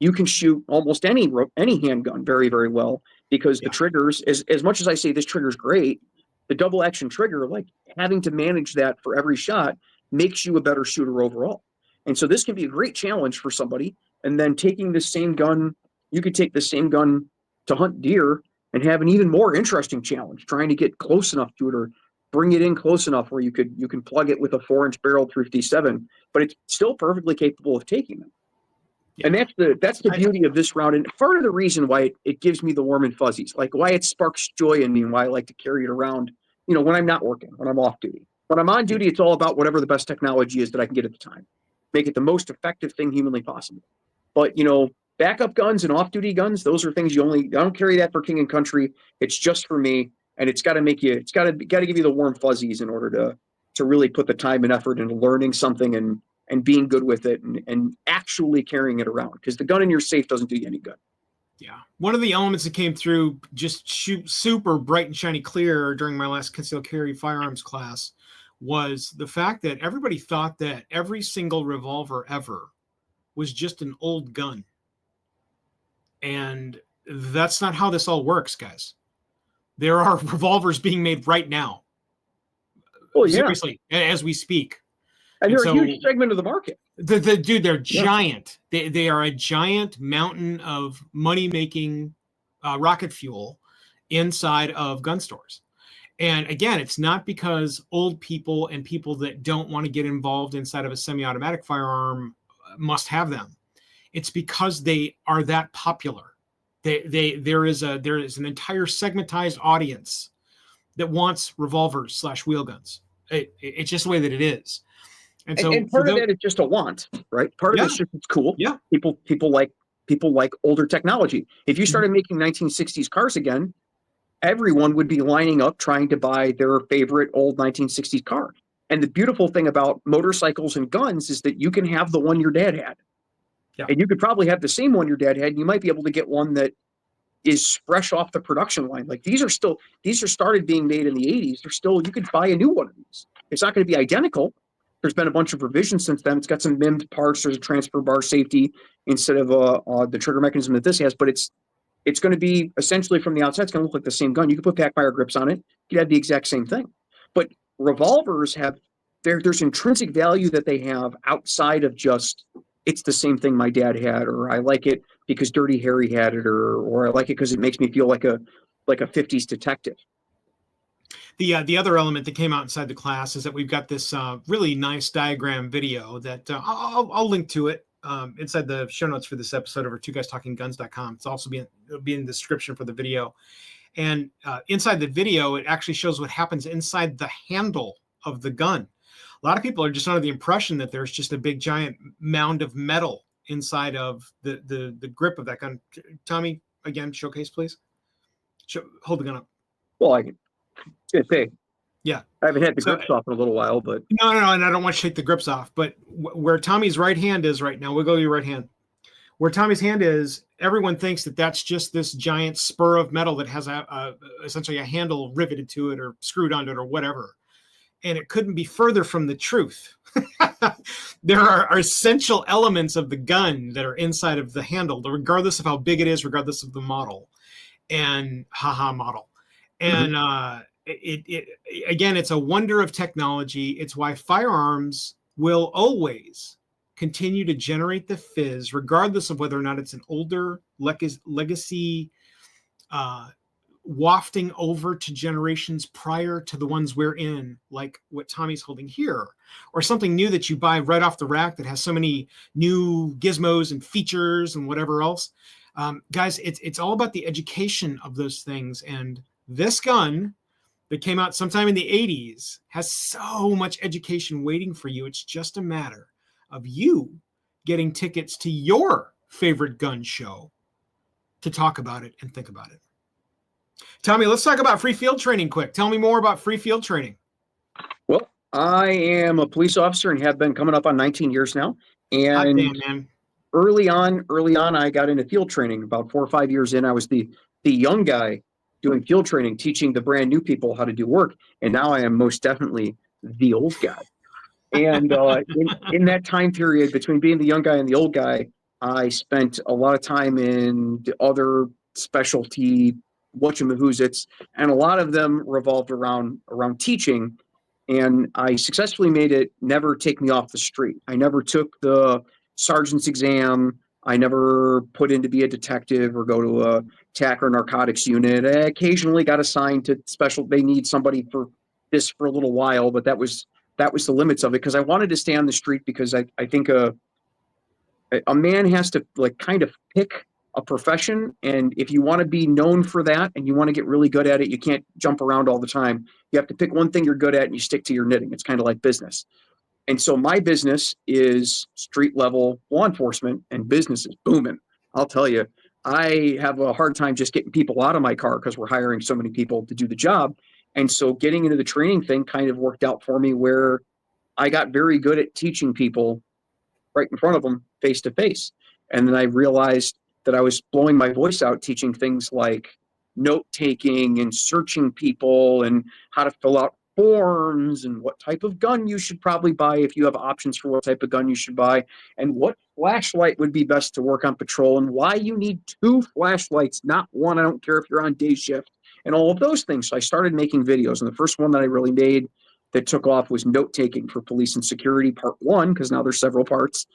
you can shoot almost any handgun very, very well, because the triggers, as much as I say this trigger's great, the double action trigger, like having to manage that for every shot, makes you a better shooter overall. And so this can be a great challenge for somebody. And then taking the same gun, you could take the same gun to hunt deer and have an even more interesting challenge, trying to get close enough to it, or bring it in close enough where you can plug it with a 4-inch barrel 357, but it's still perfectly capable of taking them. Yeah. And that's the beauty of this round, and part of the reason why it gives me the warm and fuzzies, like why it sparks joy in me, and why I like to carry it around, when I'm not working, when I'm off duty. When I'm on duty, it's all about whatever the best technology is that I can get at the time. Make it the most effective thing humanly possible. But, backup guns and off-duty guns, those are things I don't carry that for king and country. It's just for me, and it's got to give you the warm fuzzies in order to really put the time and effort into learning something and being good with it, and actually carrying it around, because the gun in your safe doesn't do you any good. Yeah. One of the elements that came through just super bright and shiny clear during my last concealed carry firearms class was the fact that everybody thought that every single revolver ever was just an old gun. And that's not how this all works, guys. There are revolvers being made right now. Oh, yeah. Seriously, as we speak. And they're a huge segment of the market. Dude, they're giant. They are a giant mountain of money-making rocket fuel inside of gun stores. And again, it's not because old people and people that don't want to get involved inside of a semi-automatic firearm must have them. It's because they are that popular. There is an entire segmentized audience that wants revolvers / wheel guns. It's just the way that it is. And so part of that is just a want, right? Part of it's just, it's cool. Yeah. People like older technology. If you started making 1960s cars again, everyone would be lining up trying to buy their favorite old 1960s car. And the beautiful thing about motorcycles and guns is that you can have the one your dad had. Yeah. And you could probably have the same one your dad had, and you might be able to get one that is fresh off the production line. Like these are started being made in the 80s. You could buy a new one of these. It's not going to be identical. There's been a bunch of revisions since then. It's got some MIMD parts. There's a transfer bar safety instead of the trigger mechanism that this has, but it's going to be essentially from the outside, it's going to look like the same gun. You can put backfire grips on it. You have the exact same thing. But revolvers there's intrinsic value that they have outside of just, it's the same thing my dad had, or I like it because Dirty Harry had it, or I like it because it makes me feel like a 50s detective. The other element that came out inside the class is that we've got this really nice diagram video that I'll link to it inside the show notes for this episode over 2GuysTalkingGuns.com. It's also it'll be in the description for the video. And inside the video, it actually shows what happens inside the handle of the gun. A lot of people are just under the impression that there's just a big giant mound of metal inside of the grip of that gun. Tommy, again, showcase, please. Hold the gun up. Well, I can say, yeah, I haven't had the grips off in a little while, but no, and I don't want to take the grips off. But where Tommy's right hand is right now, wiggle your right hand. Where Tommy's hand is, everyone thinks that that's just this giant spur of metal that has essentially a handle riveted to it or screwed onto it or whatever. And it couldn't be further from the truth. There are essential elements of the gun that are inside of the handle, regardless of how big it is, regardless of the model. And model. And again, it's a wonder of technology. It's why firearms will always continue to generate the fizz, regardless of whether or not it's an older legacy wafting over to generations prior to the ones we're in, like what Tommy's holding here, or something new that you buy right off the rack that has so many new gizmos and features and whatever else. Guys, it's all about the education of those things. And this gun that came out sometime in the 80s has so much education waiting for you. It's just a matter of you getting tickets to your favorite gun show to talk about it and think about it. Tommy, let's talk about free field training quick. Tell me more about free field training. Well, I am a police officer and have been coming up on 19 years now. Hot And damn, man. early on, I got into field training. About 4 or 5 years in, I was the young guy doing field training, teaching the brand new people how to do work. And now I am most definitely the old guy. And in that time period between being the young guy and the old guy, I spent a lot of time in the other specialty whatchamahoozits, and a lot of them revolved around teaching. And I successfully made it never take me off the street. I never took the sergeant's exam. I never put in to be a detective or go to a TAC or narcotics unit. I occasionally got assigned to special. They need somebody for this for a little while, but that was the limits of it because I wanted to stay on the street because I think a man has to like kind of pick a profession, and if you want to be known for that and you want to get really good at it, you can't jump around all the time. You have to pick one thing you're good at and you stick to your knitting. It's kind of like business. And so my business is street level law enforcement, and business is booming. I'll tell you, I have a hard time just getting people out of my car because we're hiring so many people to do the job. And so getting into the training thing kind of worked out for me where I got very good at teaching people right in front of them face to face. And then I realized that I was blowing my voice out teaching things like note taking and searching people and how to fill out forms and what type of gun you should probably buy if you have options for what type of gun you should buy and what flashlight would be best to work on patrol and why you need 2 flashlights, not one. I don't care if you're on day shift and all of those things. So I started making videos, and the first one that I really made that took off was note taking for police and security part 1, because now there's several parts.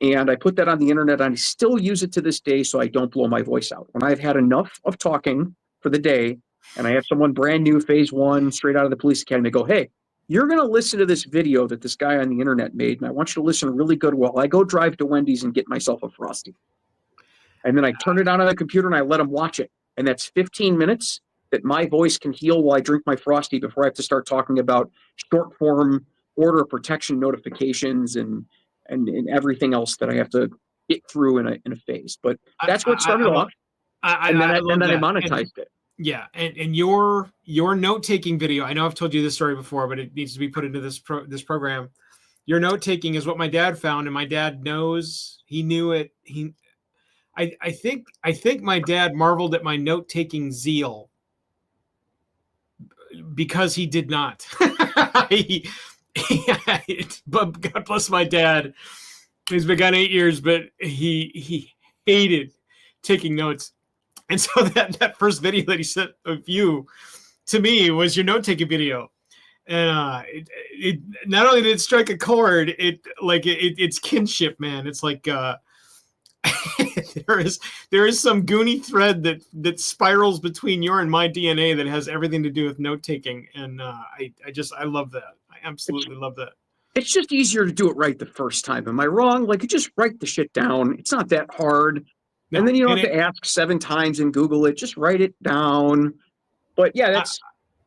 And I put that on the internet, and I still use it to this day so I don't blow my voice out. When I've had enough of talking for the day and I have someone brand new, phase 1, straight out of the police academy, go, hey, you're going to listen to this video that this guy on the internet made, and I want you to listen really good while I go drive to Wendy's and get myself a Frosty. And then I turn it on the computer and I let them watch it. And that's 15 minutes that my voice can heal while I drink my Frosty before I have to start talking about short form order of protection notifications and everything else that I have to get through in a phase. But that's what started off. And then I monetized it. Yeah, and your note taking video. I know I've told you this story before, but it needs to be put into this program. Your note taking is what my dad found, and my dad knows. He knew it. I think my dad marveled at my note taking zeal because he did not. But God bless my dad. He's been gone 8 years, but he hated taking notes. And so that first video that he sent of you to me was your note taking video. And it not only did it strike a chord, it's kinship, man. It's like there is some goony thread that spirals between your and my DNA that has everything to do with note taking, and I love that. I absolutely love that. It's just easier to do it right the first time. Am I wrong? Like, you just write the shit down. It's not that hard. No, and then you don't have to ask 7 times and Google it. Just write it down. But yeah, that's.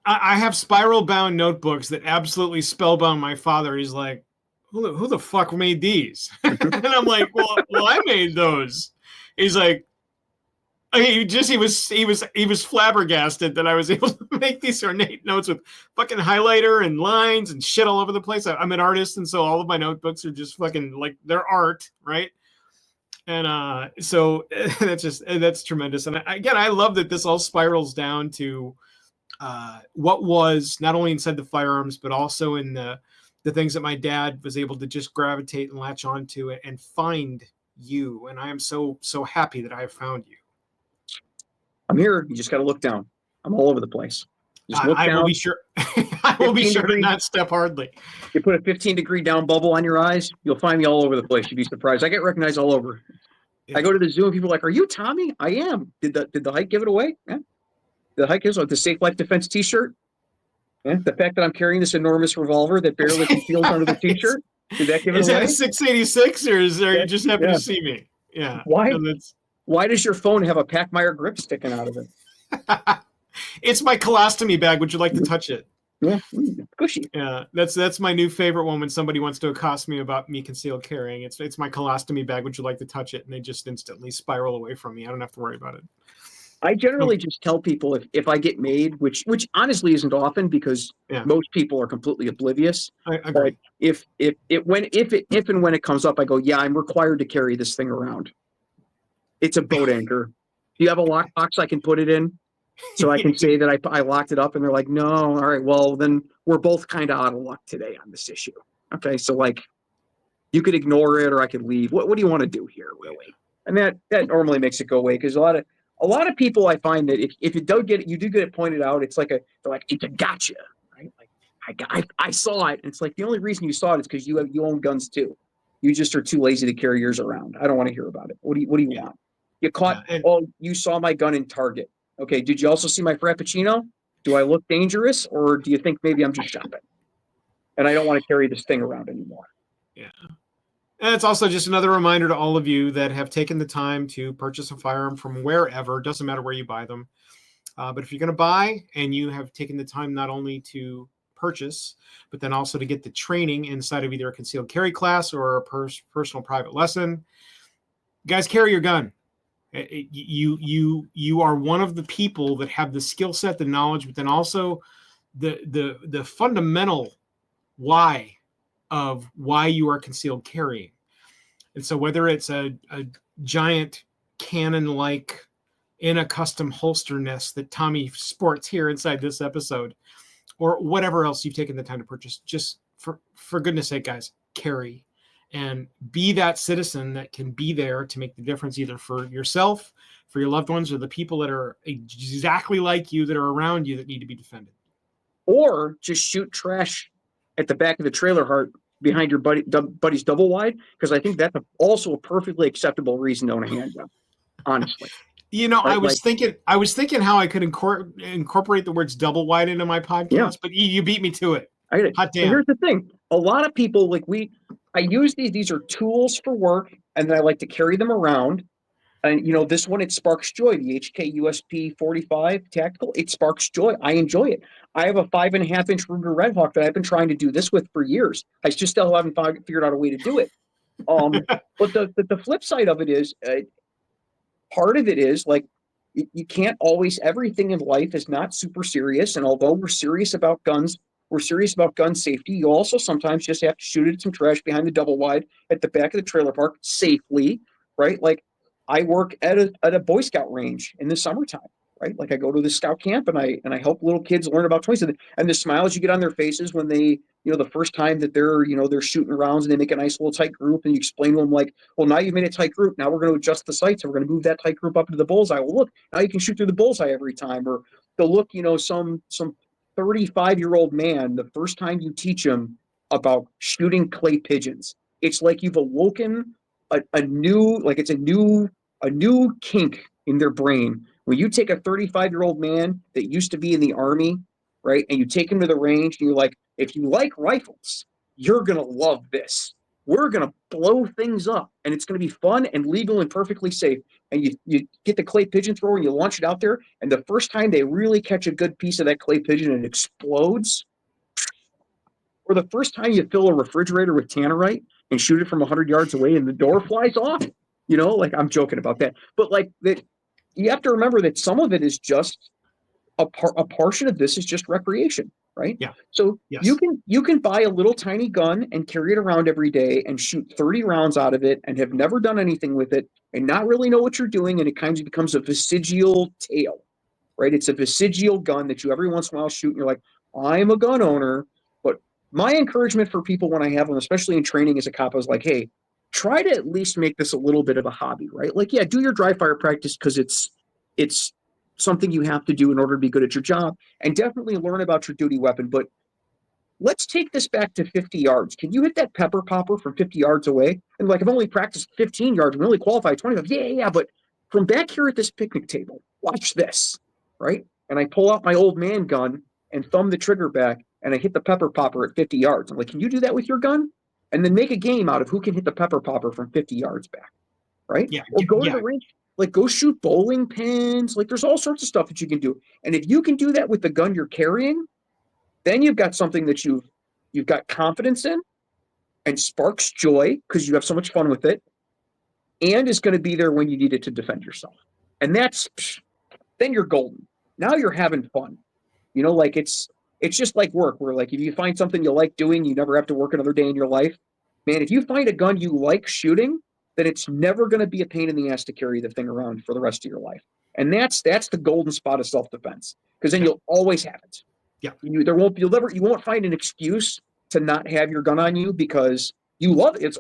I have spiral bound notebooks that absolutely spellbound my father. He's like, who the fuck made these? And I'm like, well, I made those. He's like, he was flabbergasted that I was able to make these ornate notes with fucking highlighter and lines and shit all over the place. I'm an artist, and so all of my notebooks are just fucking like they're art, right? And so that's tremendous. And again, I love that this all spirals down to what was not only inside the firearms, but also in the things that my dad was able to just gravitate and latch onto and find you. And I am so happy that I have found you. I'm here. You just got to look down. I'm all over the place. Just look down. I will be sure. I will be sure to not step hardly. You put a 15-degree down bubble on your eyes, you'll find me all over the place. You'd be surprised. I get recognized all over. Yeah. I go to the zoo and people are like, "Are you Tommy?" I am. Did the hike give it away? Yeah. The hike is the Safe Life Defense T-shirt. Yeah. The fact that I'm carrying this enormous revolver that barely conceals under the T-shirt. Did that give it away? Is that a 686 or are you just happy to see me? Yeah. Why? Why does your phone have a Pachmeyer grip sticking out of it? It's my colostomy bag. Would you like to touch it? Yeah, cushy. Yeah, that's my new favorite one when somebody wants to accost me about me concealed carrying. It's my colostomy bag. Would you like to touch it? And they just instantly spiral away from me. I don't have to worry about it. I generally just tell people if I get made, which honestly isn't often because Yeah, most people are completely oblivious. I But agree. if and when it comes up, I go, yeah, I'm required to carry this thing around. It's a boat anchor. Do you have a lockbox I can put it in so I can say that I locked it up? And they're like, no. All right, well then we're both kind of out of luck today on this issue. Okay, so like you could ignore it or I could leave. What do you want to do here, really? And that normally makes it go away because a lot of people I find that if you do get it pointed out, it's like they're like it's a gotcha, right? Like I saw it. And it's like the only reason you saw it is because you own guns too. You just are too lazy to carry yours around. I don't want to hear about it. What do you Yeah, want? You caught? yeah, and Oh, you saw my gun in Target. Okay. Did you also see my Frappuccino? Do I look dangerous, or do you think maybe I'm just shopping and I don't want to carry this thing around anymore? yeah. And it's also just another reminder to all of you that have taken the time to purchase a firearm from wherever, doesn't matter where you buy them. But if you're going to buy and you have taken the time not only to purchase, but then also to get the training inside of either a concealed carry class or a personal private lesson, guys, carry your gun. You are one of the people that have the skill set, the knowledge, but then also the fundamental why of why you are concealed carrying. And so whether it's a giant cannon like in a custom holster nest that Tommy sports here inside this episode, or whatever else you've taken the time to purchase, just for goodness sake, guys, carry and be that citizen that can be there to make the difference either for yourself, for your loved ones, or the people that are exactly like you that are around you that need to be defended. Or just shoot trash at the back of the trailer heart behind your buddy's double wide, because I think that's also a perfectly acceptable reason to own a handgun. Honestly, You know, right? I was thinking how I could incorporate the words double wide into my Yeah, podcast, but you beat me to it. I get it. Hot And damn. here's the thing: a lot of people I use these. These are tools for work, and then I like to carry them around. And this one, it sparks joy. The HK USP 45 tactical, it sparks joy. I enjoy it. I have a 5.5-inch Ruger Red Hawk that I've been trying to do this with for years. I just still haven't figured out a way to do it. But the flip side of it is, part of it is like you can't always. Everything in life is not super serious, and although we're serious about guns, we're serious about gun safety. You also sometimes just have to shoot at some trash behind the double wide at the back of the trailer park safely, right? Like I work at a Boy Scout range in the summertime, right? Like I go to the scout camp and I help little kids learn about 20s, and the smiles you get on their faces when they, the first time that they're shooting rounds and they make a nice little tight group, and you explain to them like, well, now you've made a tight group. Now we're going to adjust the sights and we're going to move that tight group up into the bullseye. Well, look, now you can shoot through the bullseye every time. Or they'll look, some 35-year-old man, the first time you teach him about shooting clay pigeons, it's like you've awoken a new, like it's a new kink in their brain. When you take a 35-year-old man that used to be in the Army, right, and you take him to the range and you're like, if you like rifles, you're going to love this. We're going to blow things up, and it's going to be fun and legal and perfectly safe. And you get the clay pigeon thrower and you launch it out there, and the first time they really catch a good piece of that clay pigeon and it explodes, or the first time you fill a refrigerator with tannerite and shoot it from 100 yards away and the door flies off, like I'm joking about that. But like that, you have to remember that some of it is just a portion of this is just recreation, right? Yeah. So Yes. you can buy a little tiny gun and carry it around every day and shoot 30 rounds out of it and have never done anything with it and not really know what you're doing, and it kind of becomes a vestigial tale, right? It's a vestigial gun that you every once in a while shoot and you're like, I'm a gun owner. But my encouragement for people when I have them, especially in training as a cop, is like, hey, try to at least make this a little bit of a hobby, right? Like, yeah, do your dry fire practice because it's something you have to do in order to be good at your job, and definitely learn about your duty weapon. But let's take this back to 50 yards. Can you hit that pepper popper from 50 yards away? And like, I've only practiced 15 yards. We only qualified 25. Yeah. But from back here at this picnic table, watch this, right? And I pull out my old man gun and thumb the trigger back and I hit the pepper popper at 50 yards. I'm like, can you do that with your gun? And then make a game out of who can hit the pepper popper from 50 yards back, right? Yeah. Or go to Yeah. the range, like go shoot bowling pins. Like there's all sorts of stuff that you can do. And if you can do that with the gun you're carrying, then you've got something that you've got confidence in and sparks joy because you have so much fun with it, and is going to be there when you need it to defend yourself. And then you're golden. Now you're having fun. You know, like it's just like work, where like if you find something you like doing, you never have to work another day in your life. Man, if you find a gun you like shooting, then it's never going to be a pain in the ass to carry the thing around for the rest of your life. And that's the golden spot of self-defense, because then you'll always have it. Yeah. You won't find an excuse to not have your gun on you because you love it.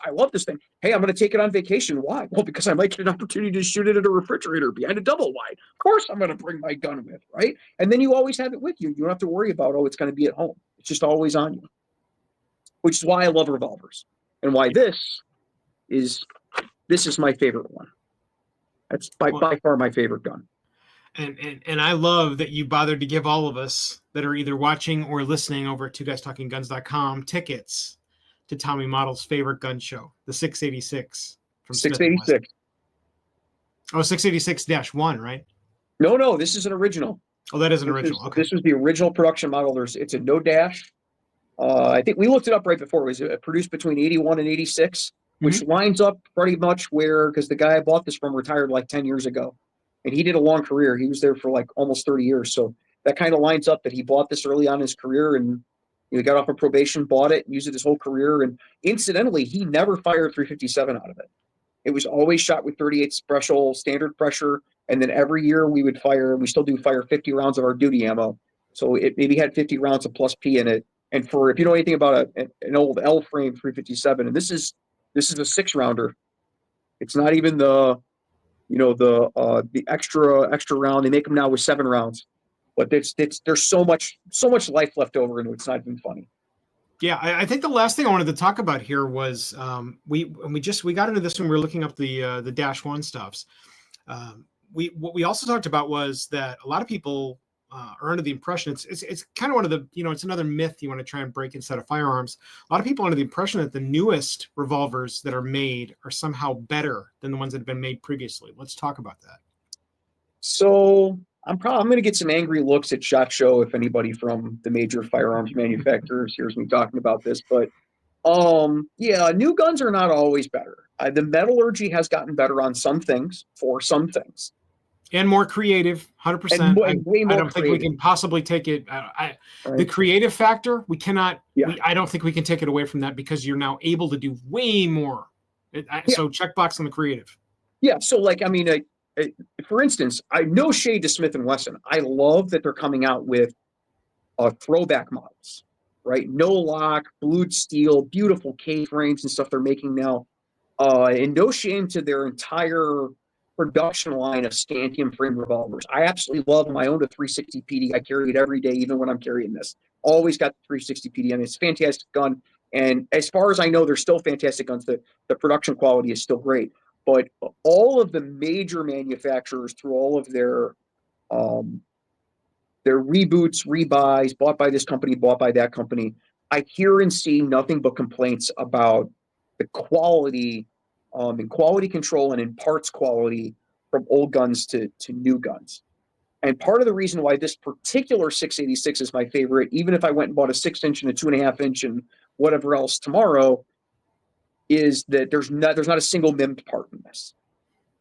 I love this thing. Hey, I'm going to take it on vacation. Why? Well, because I might get an opportunity to shoot it at a refrigerator behind a double wide. Of course, I'm going to bring my gun with, right? And then you always have it with you. You don't have to worry about, it's going to be at home. It's just always on you, which is why I love revolvers and why this is my favorite one. That's by far my favorite gun. And I love that you bothered to give all of us that are either watching or listening over at 2GuysTalkingGuns.com tickets to Tommy Mottle's favorite gun show, the 686 from 686. Oh, 686-1, right? No, this is an original. Oh, that is an original. Okay. This was the original production model. It's a no dash. I think we looked it up right before. It was produced between 81 and 86, which lines up pretty much because the guy I bought this from retired like 10 years ago. And he did a long career. He was there for like almost 30 years. So that kind of lines up that he bought this early on in his career, and he got off of probation, bought it, used it his whole career. And incidentally, he never fired 357 out of it. It was always shot with 38 special standard pressure. And then every year we still do fire 50 rounds of our duty ammo. So it maybe had 50 rounds of plus P in it. And if you know anything about an old L frame 357, and this is a 6-rounder. It's not even the extra round. They make them now with 7 rounds, but there's so much life left over, and it's not even funny. Yeah, I think the last thing I wanted to talk about here was we got into this when we were looking up the -1 stuffs. What we also talked about was that a lot of people are under the impression it's kind of one of the, it's another myth you want to try and break inside of firearms. A lot of people are under the impression that the newest revolvers that are made are somehow better than the ones that have been made previously. Let's talk about that. So I'm going to get some angry looks at SHOT Show if anybody from the major firearms manufacturers hears me talking about this, but yeah, new guns are not always better. The metallurgy has gotten better on some things, for some things. And more creative, 100%. Way more I don't think we can possibly take it. Right. The creative factor, we cannot. Yeah. I don't think we can take it away from that, because you're now able to do way more. So checkbox on the creative. Yeah. So for instance, no shade to Smith Wesson. I love that they're coming out with throwback models, right? No lock, blued steel, beautiful K-frames and stuff they're making now. And no shame to their entire production line of scantium frame revolvers. I absolutely love them. I owned a 360 PD. I carry it every day, even when I'm carrying this. Always got the 360 PD. I mean, it's a fantastic gun. And as far as I know, they're still fantastic guns. The production quality is still great. But all of the major manufacturers, through all of their reboots, rebuys, bought by this company, bought by that company, I hear and see nothing but complaints about the quality in quality control and in parts quality from old guns to new guns. And part of the reason why this particular 686 is my favorite, even if I went and bought a 6-inch and a 2.5-inch and whatever else tomorrow, is that there's not a single MIM'd part in this.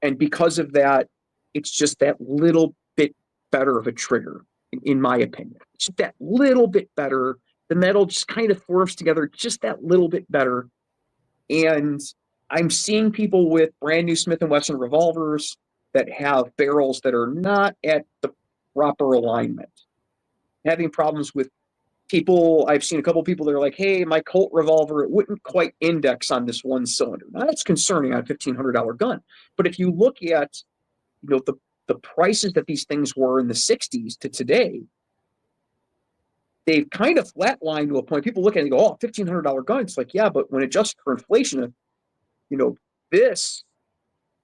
And because of that, it's just that little bit better of a trigger, in my opinion. It's just that little bit better. The metal just kind of forms together just that little bit better. And I'm seeing people with brand new Smith & Wesson revolvers that have barrels that are not at the proper alignment, having problems with people. I've seen a couple people that are like, hey, my Colt revolver, it wouldn't quite index on this one cylinder. Now, that's concerning on a $1,500 gun. But if you look at the prices that these things were in the 60s to today, they've kind of flatlined to a point. People look at it and go, oh, $1,500 gun. It's like, yeah, but when adjusted for inflation, this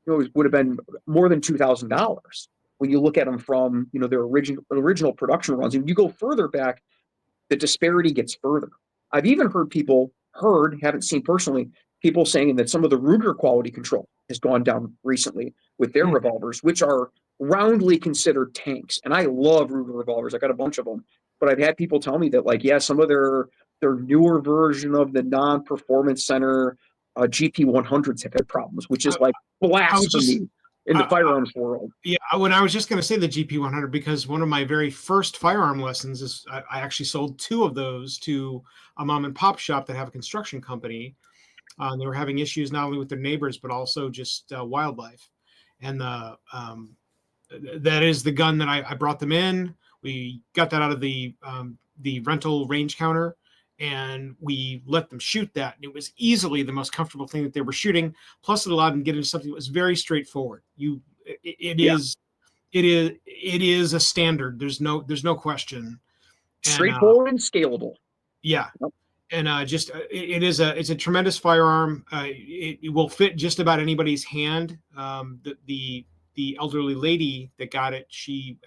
would have been more than $2,000 when you look at them from their original production runs. And you go further back, the disparity gets further. I've even haven't seen personally, people saying that some of the Ruger quality control has gone down recently with their revolvers, which are roundly considered tanks. And I love Ruger revolvers. I got a bunch of them, but I've had people tell me that some of their newer version of the non-performance center GP100s have had problems, which is like blasphemy. in the firearms world. Yeah, when I was just going to say the GP100, because one of my very first firearm lessons is I actually sold 2 of those to a mom and pop shop that have a construction company. They were having issues not only with their neighbors, but also just wildlife. And that is the gun that I brought them in. We got that out of the rental range counter, and we let them shoot that. And it was easily the most comfortable thing that they were shooting. Plus, it allowed them to get into something that was very straightforward. It is a standard. There's no question. Straightforward and scalable. Yeah. Yep. And it's a tremendous firearm. It will fit just about anybody's hand. The elderly lady that got it, she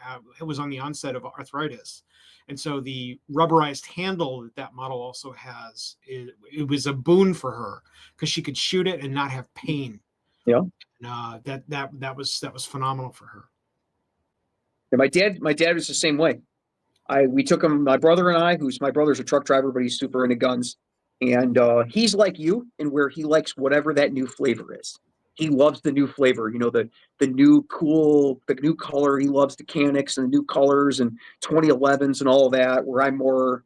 was on the onset of arthritis, and so the rubberized handle that model also has, it was a boon for her because she could shoot it and not have pain. Yeah, that was phenomenal for her. Yeah, my dad was the same way. We took him, my brother and I, my brother's a truck driver, but he's super into guns. And he's like you in where he likes whatever that new flavor is. He loves the new flavor, the new cool, the new color. He loves the Canics and the new colors and 2011s and all of that, where I'm more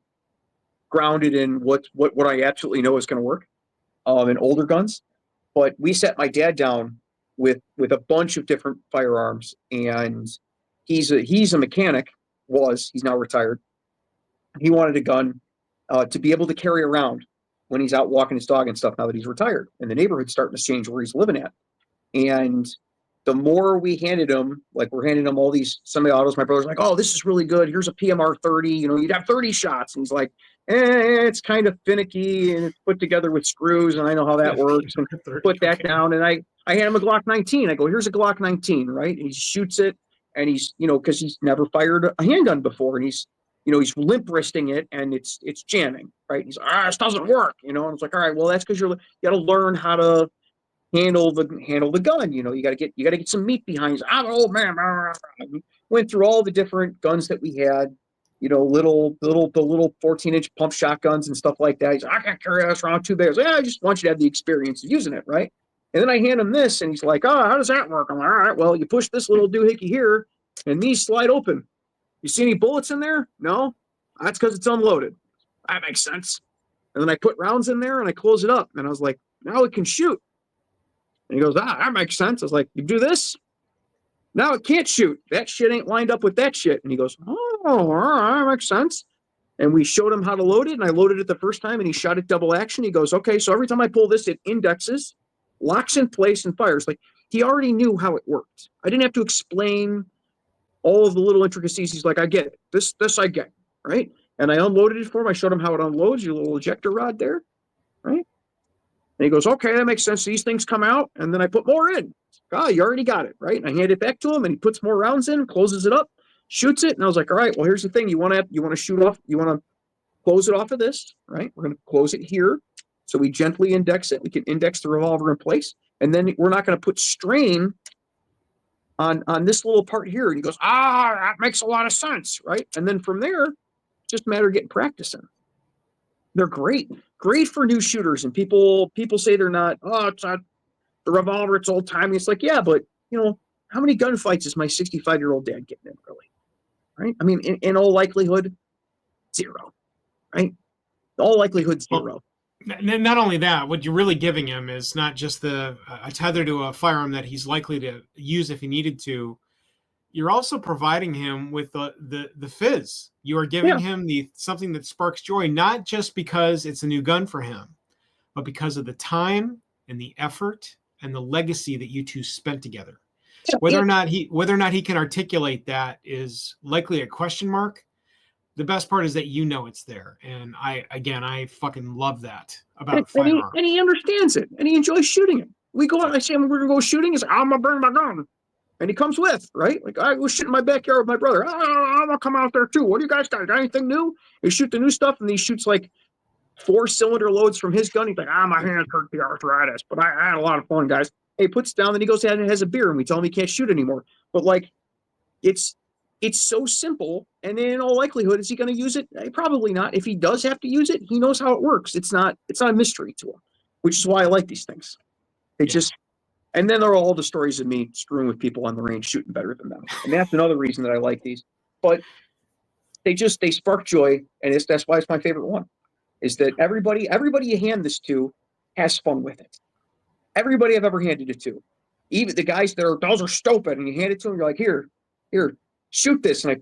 grounded in what I absolutely know is going to work in older guns. But we set my dad down with a bunch of different firearms, and he's a mechanic. He's now retired. He wanted a gun to be able to carry around when he's out walking his dog and stuff now that he's retired. And the neighborhood's starting to change where he's living at. And the more we handed him, like we're handing him all these semi-autos, my brother's like, oh, this is really good. Here's a PMR 30, you'd have 30 shots. And he's like, it's kind of finicky and it's put together with screws. And I know how that works. And put that down. And I hand him a Glock 19. I go, here's a Glock 19, right? And he shoots it. And he's, because he's never fired a handgun before, and he's limp wristing it, and it's jamming, right? He's like, this doesn't work, and it's like, all right, well, that's because you got to learn how to handle the gun. You got to get some meat behind you. I'm an old man. Went through all the different guns that we had, the little 14-inch pump shotguns and stuff like that. He's like, I can't carry this around too big. I was like, I just want you to have the experience of using it, right? And then I hand him this, and he's like, oh, how does that work? I'm like, all right, well, you push this little doohickey here, and these slide open. You see any bullets in there? No? That's because it's unloaded. That makes sense. And then I put rounds in there, and I close it up. And I was like, now it can shoot. And he goes, that makes sense. I was like, you do this? Now it can't shoot. That shit ain't lined up with that shit. And he goes, oh, all right, that makes sense. And we showed him how to load it, and I loaded it the first time, and he shot it double action. He goes, okay, so every time I pull this, it indexes, locks in place, and fires. Like, he already knew how it worked. I didn't have to explain all of the little intricacies. He's like, I get it. This I get, right? And I unloaded it for him. I showed him how it unloads, your little ejector rod there, right? And he goes, okay, that makes sense. These things come out, and then I put more in. You already got it, right? And I hand it back to him, and he puts more rounds in, closes it up, shoots it. And I was like, all right, well, here's the thing. You want to shoot off, you want to close it off of this, right? We're going to close it here. So we gently index it. We can index the revolver in place. And then we're not going to put strain on this little part here. And he goes, that makes a lot of sense, right? And then from there, just a matter of getting practicing. They're great for new shooters. And people say they're not, it's not the revolver, it's old timey. It's like, yeah, but how many gunfights is my 65-year-old dad getting in, really? Right? I mean, in all likelihood, 0, right? All likelihood, 0. Well, not only that, what you're really giving him is not just a tether to a firearm that he's likely to use if he needed to. You're also providing him with the fizz. You are giving him something that sparks joy, not just because it's a new gun for him, but because of the time and the effort and the legacy that you two spent together. Whether or not he can articulate that is likely a question mark. The best part is that it's there. And I fucking love that about firearms. And he understands it, and he enjoys shooting it. We go out, and I say, we're going to go shooting. He's like, I'm going to bring my gun. And he comes with, right? Like, I was shooting in my backyard with my brother. I'm going to come out there too. What do you guys got? Got anything new? He shoot the new stuff, and he shoots like 4-cylinder loads from his gun. He's like, my hand hurt the arthritis, but I had a lot of fun, guys. He puts it down, then he goes ahead and has a beer, and we tell him he can't shoot anymore. But like, it's so simple, and in all likelihood, is he going to use it? Probably not. If he does have to use it, he knows how it works. It's not a mystery to him, which is why I like these things. And then there are all the stories of me screwing with people on the range, shooting better than them. And that's another reason that I like these. But they spark joy, and that's why it's my favorite one. Is that everybody you hand this to has fun with it. Everybody I've ever handed it to, even the guys that are those are stupid, and you hand it to them, you're like, here, shoot this, and I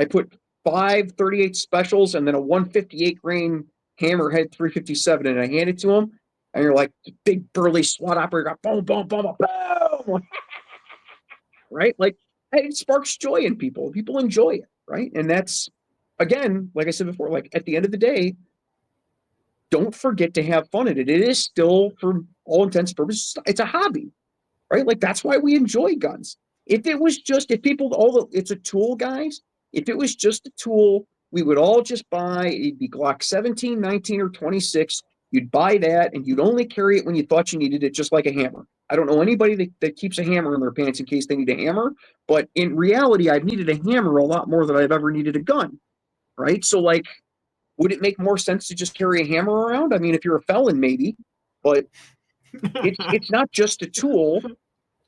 put 5 38 specials and then a 158 grain Hammerhead 357, and I hand it to them, and you're like, big burly SWAT operator, boom, boom, boom, boom, right? Like, it sparks joy in people. People enjoy it, right? And that's, again, like I said before, like at the end of the day, don't forget to have fun in it. It is still, for all intents and purposes, it's a hobby, right? Like, that's why we enjoy guns. If it was just, it's a tool, guys. If it was just a tool, we would all just buy, it'd be Glock 17, 19, or 26. You'd buy that, and you'd only carry it when you thought you needed it, just like a hammer. I don't know anybody that keeps a hammer in their pants in case they need a hammer, but in reality, I've needed a hammer a lot more than I've ever needed a gun, right? So, like, would it make more sense to just carry a hammer around? I mean, if you're a felon, maybe, but it's not just a tool,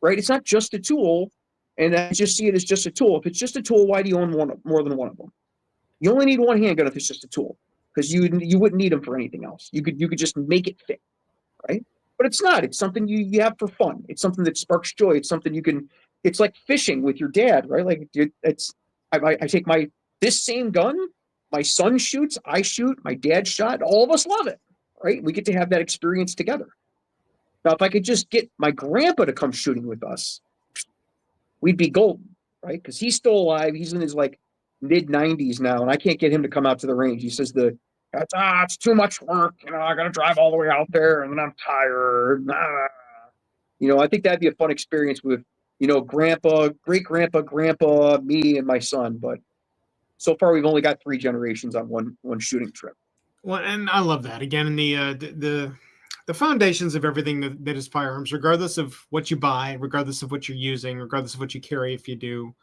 right? It's not just a tool, and I just see it as just a tool. If it's just a tool, why do you own more than one of them? You only need one handgun if it's just a tool, because you wouldn't need them for anything else. You could just make it fit, right? But it's not. It's something you have for fun. It's something that sparks joy. It's something you can. It's like fishing with your dad, right? Like, I take this same gun. My son shoots, I shoot, my dad shot, all of us love it, right? We get to have that experience together. Now, if I could just get my grandpa to come shooting with us, we'd be golden, right? Because he's still alive. He's in his like mid-90s now, and I can't get him to come out to the range. He says it's too much work. I got to drive all the way out there, and then I'm tired. I think that'd be a fun experience with, grandpa, great-grandpa, grandpa, me, and my son. But so far, we've only got 3 generations on one shooting trip. Well, and I love that. Again, the foundations of everything that is firearms, regardless of what you buy, regardless of what you're using, regardless of what you carry, if you do,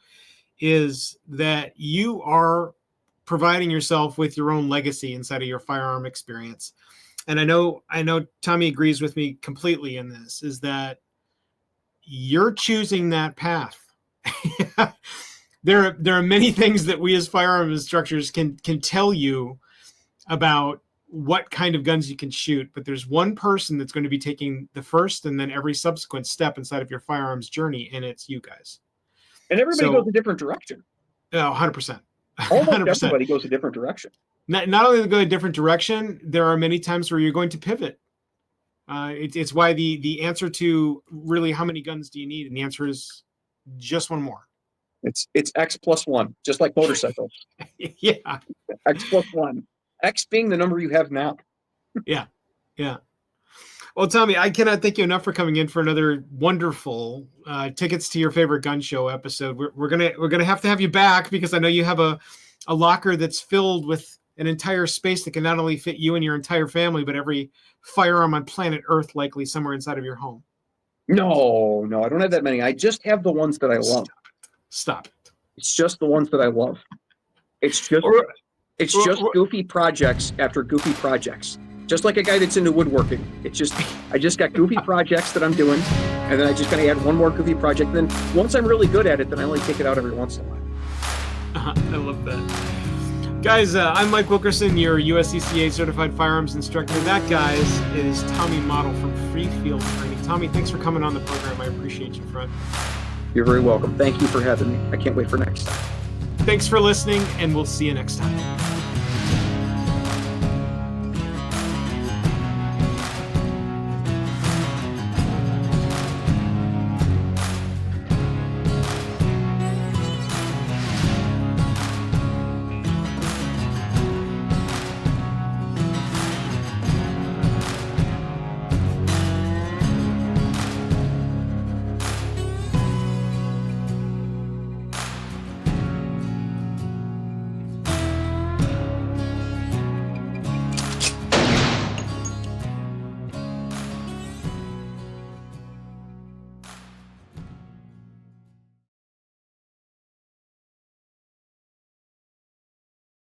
is that you are providing yourself with your own legacy inside of your firearm experience. And I know Tommy agrees with me completely in this, is that you're choosing that path. There are many things that we as firearm instructors can tell you about what kind of guns you can shoot, but there's one person that's going to be taking the first and then every subsequent step inside of your firearms journey, and it's you guys. And everybody goes a different direction. Oh, 100%. Almost everybody goes a different direction. Not only do they go a different direction, there are many times where you're going to pivot. It's why the answer to really how many guns do you need, and the answer is just one more. It's X plus 1, just like motorcycles. Yeah. X plus 1. X being the number you have now. Yeah. Well, Tommy, I cannot thank you enough for coming in for another wonderful tickets to your favorite gun show episode. We're gonna have to have you back, because I know you have a locker that's filled with an entire space that can not only fit you and your entire family, but every firearm on planet Earth likely somewhere inside of your home. No, I don't have that many. I just have the ones that I love. Stop it. It's just the ones that I love. It's just goofy projects after goofy projects. Just like a guy that's into woodworking. I just got goofy projects that I'm doing, and then I just gotta add one more goofy project. Then once I'm really good at it, then I only take it out every once in a while. I love that. Guys, I'm Mike Wilkerson, your USCCA certified firearms instructor. That, guys, is Tommy Model from Free Field Training. Tommy, thanks for coming on the program. I appreciate you, friend. You're very welcome. Thank you for having me. I can't wait for next time. Thanks for listening, and we'll see you next time.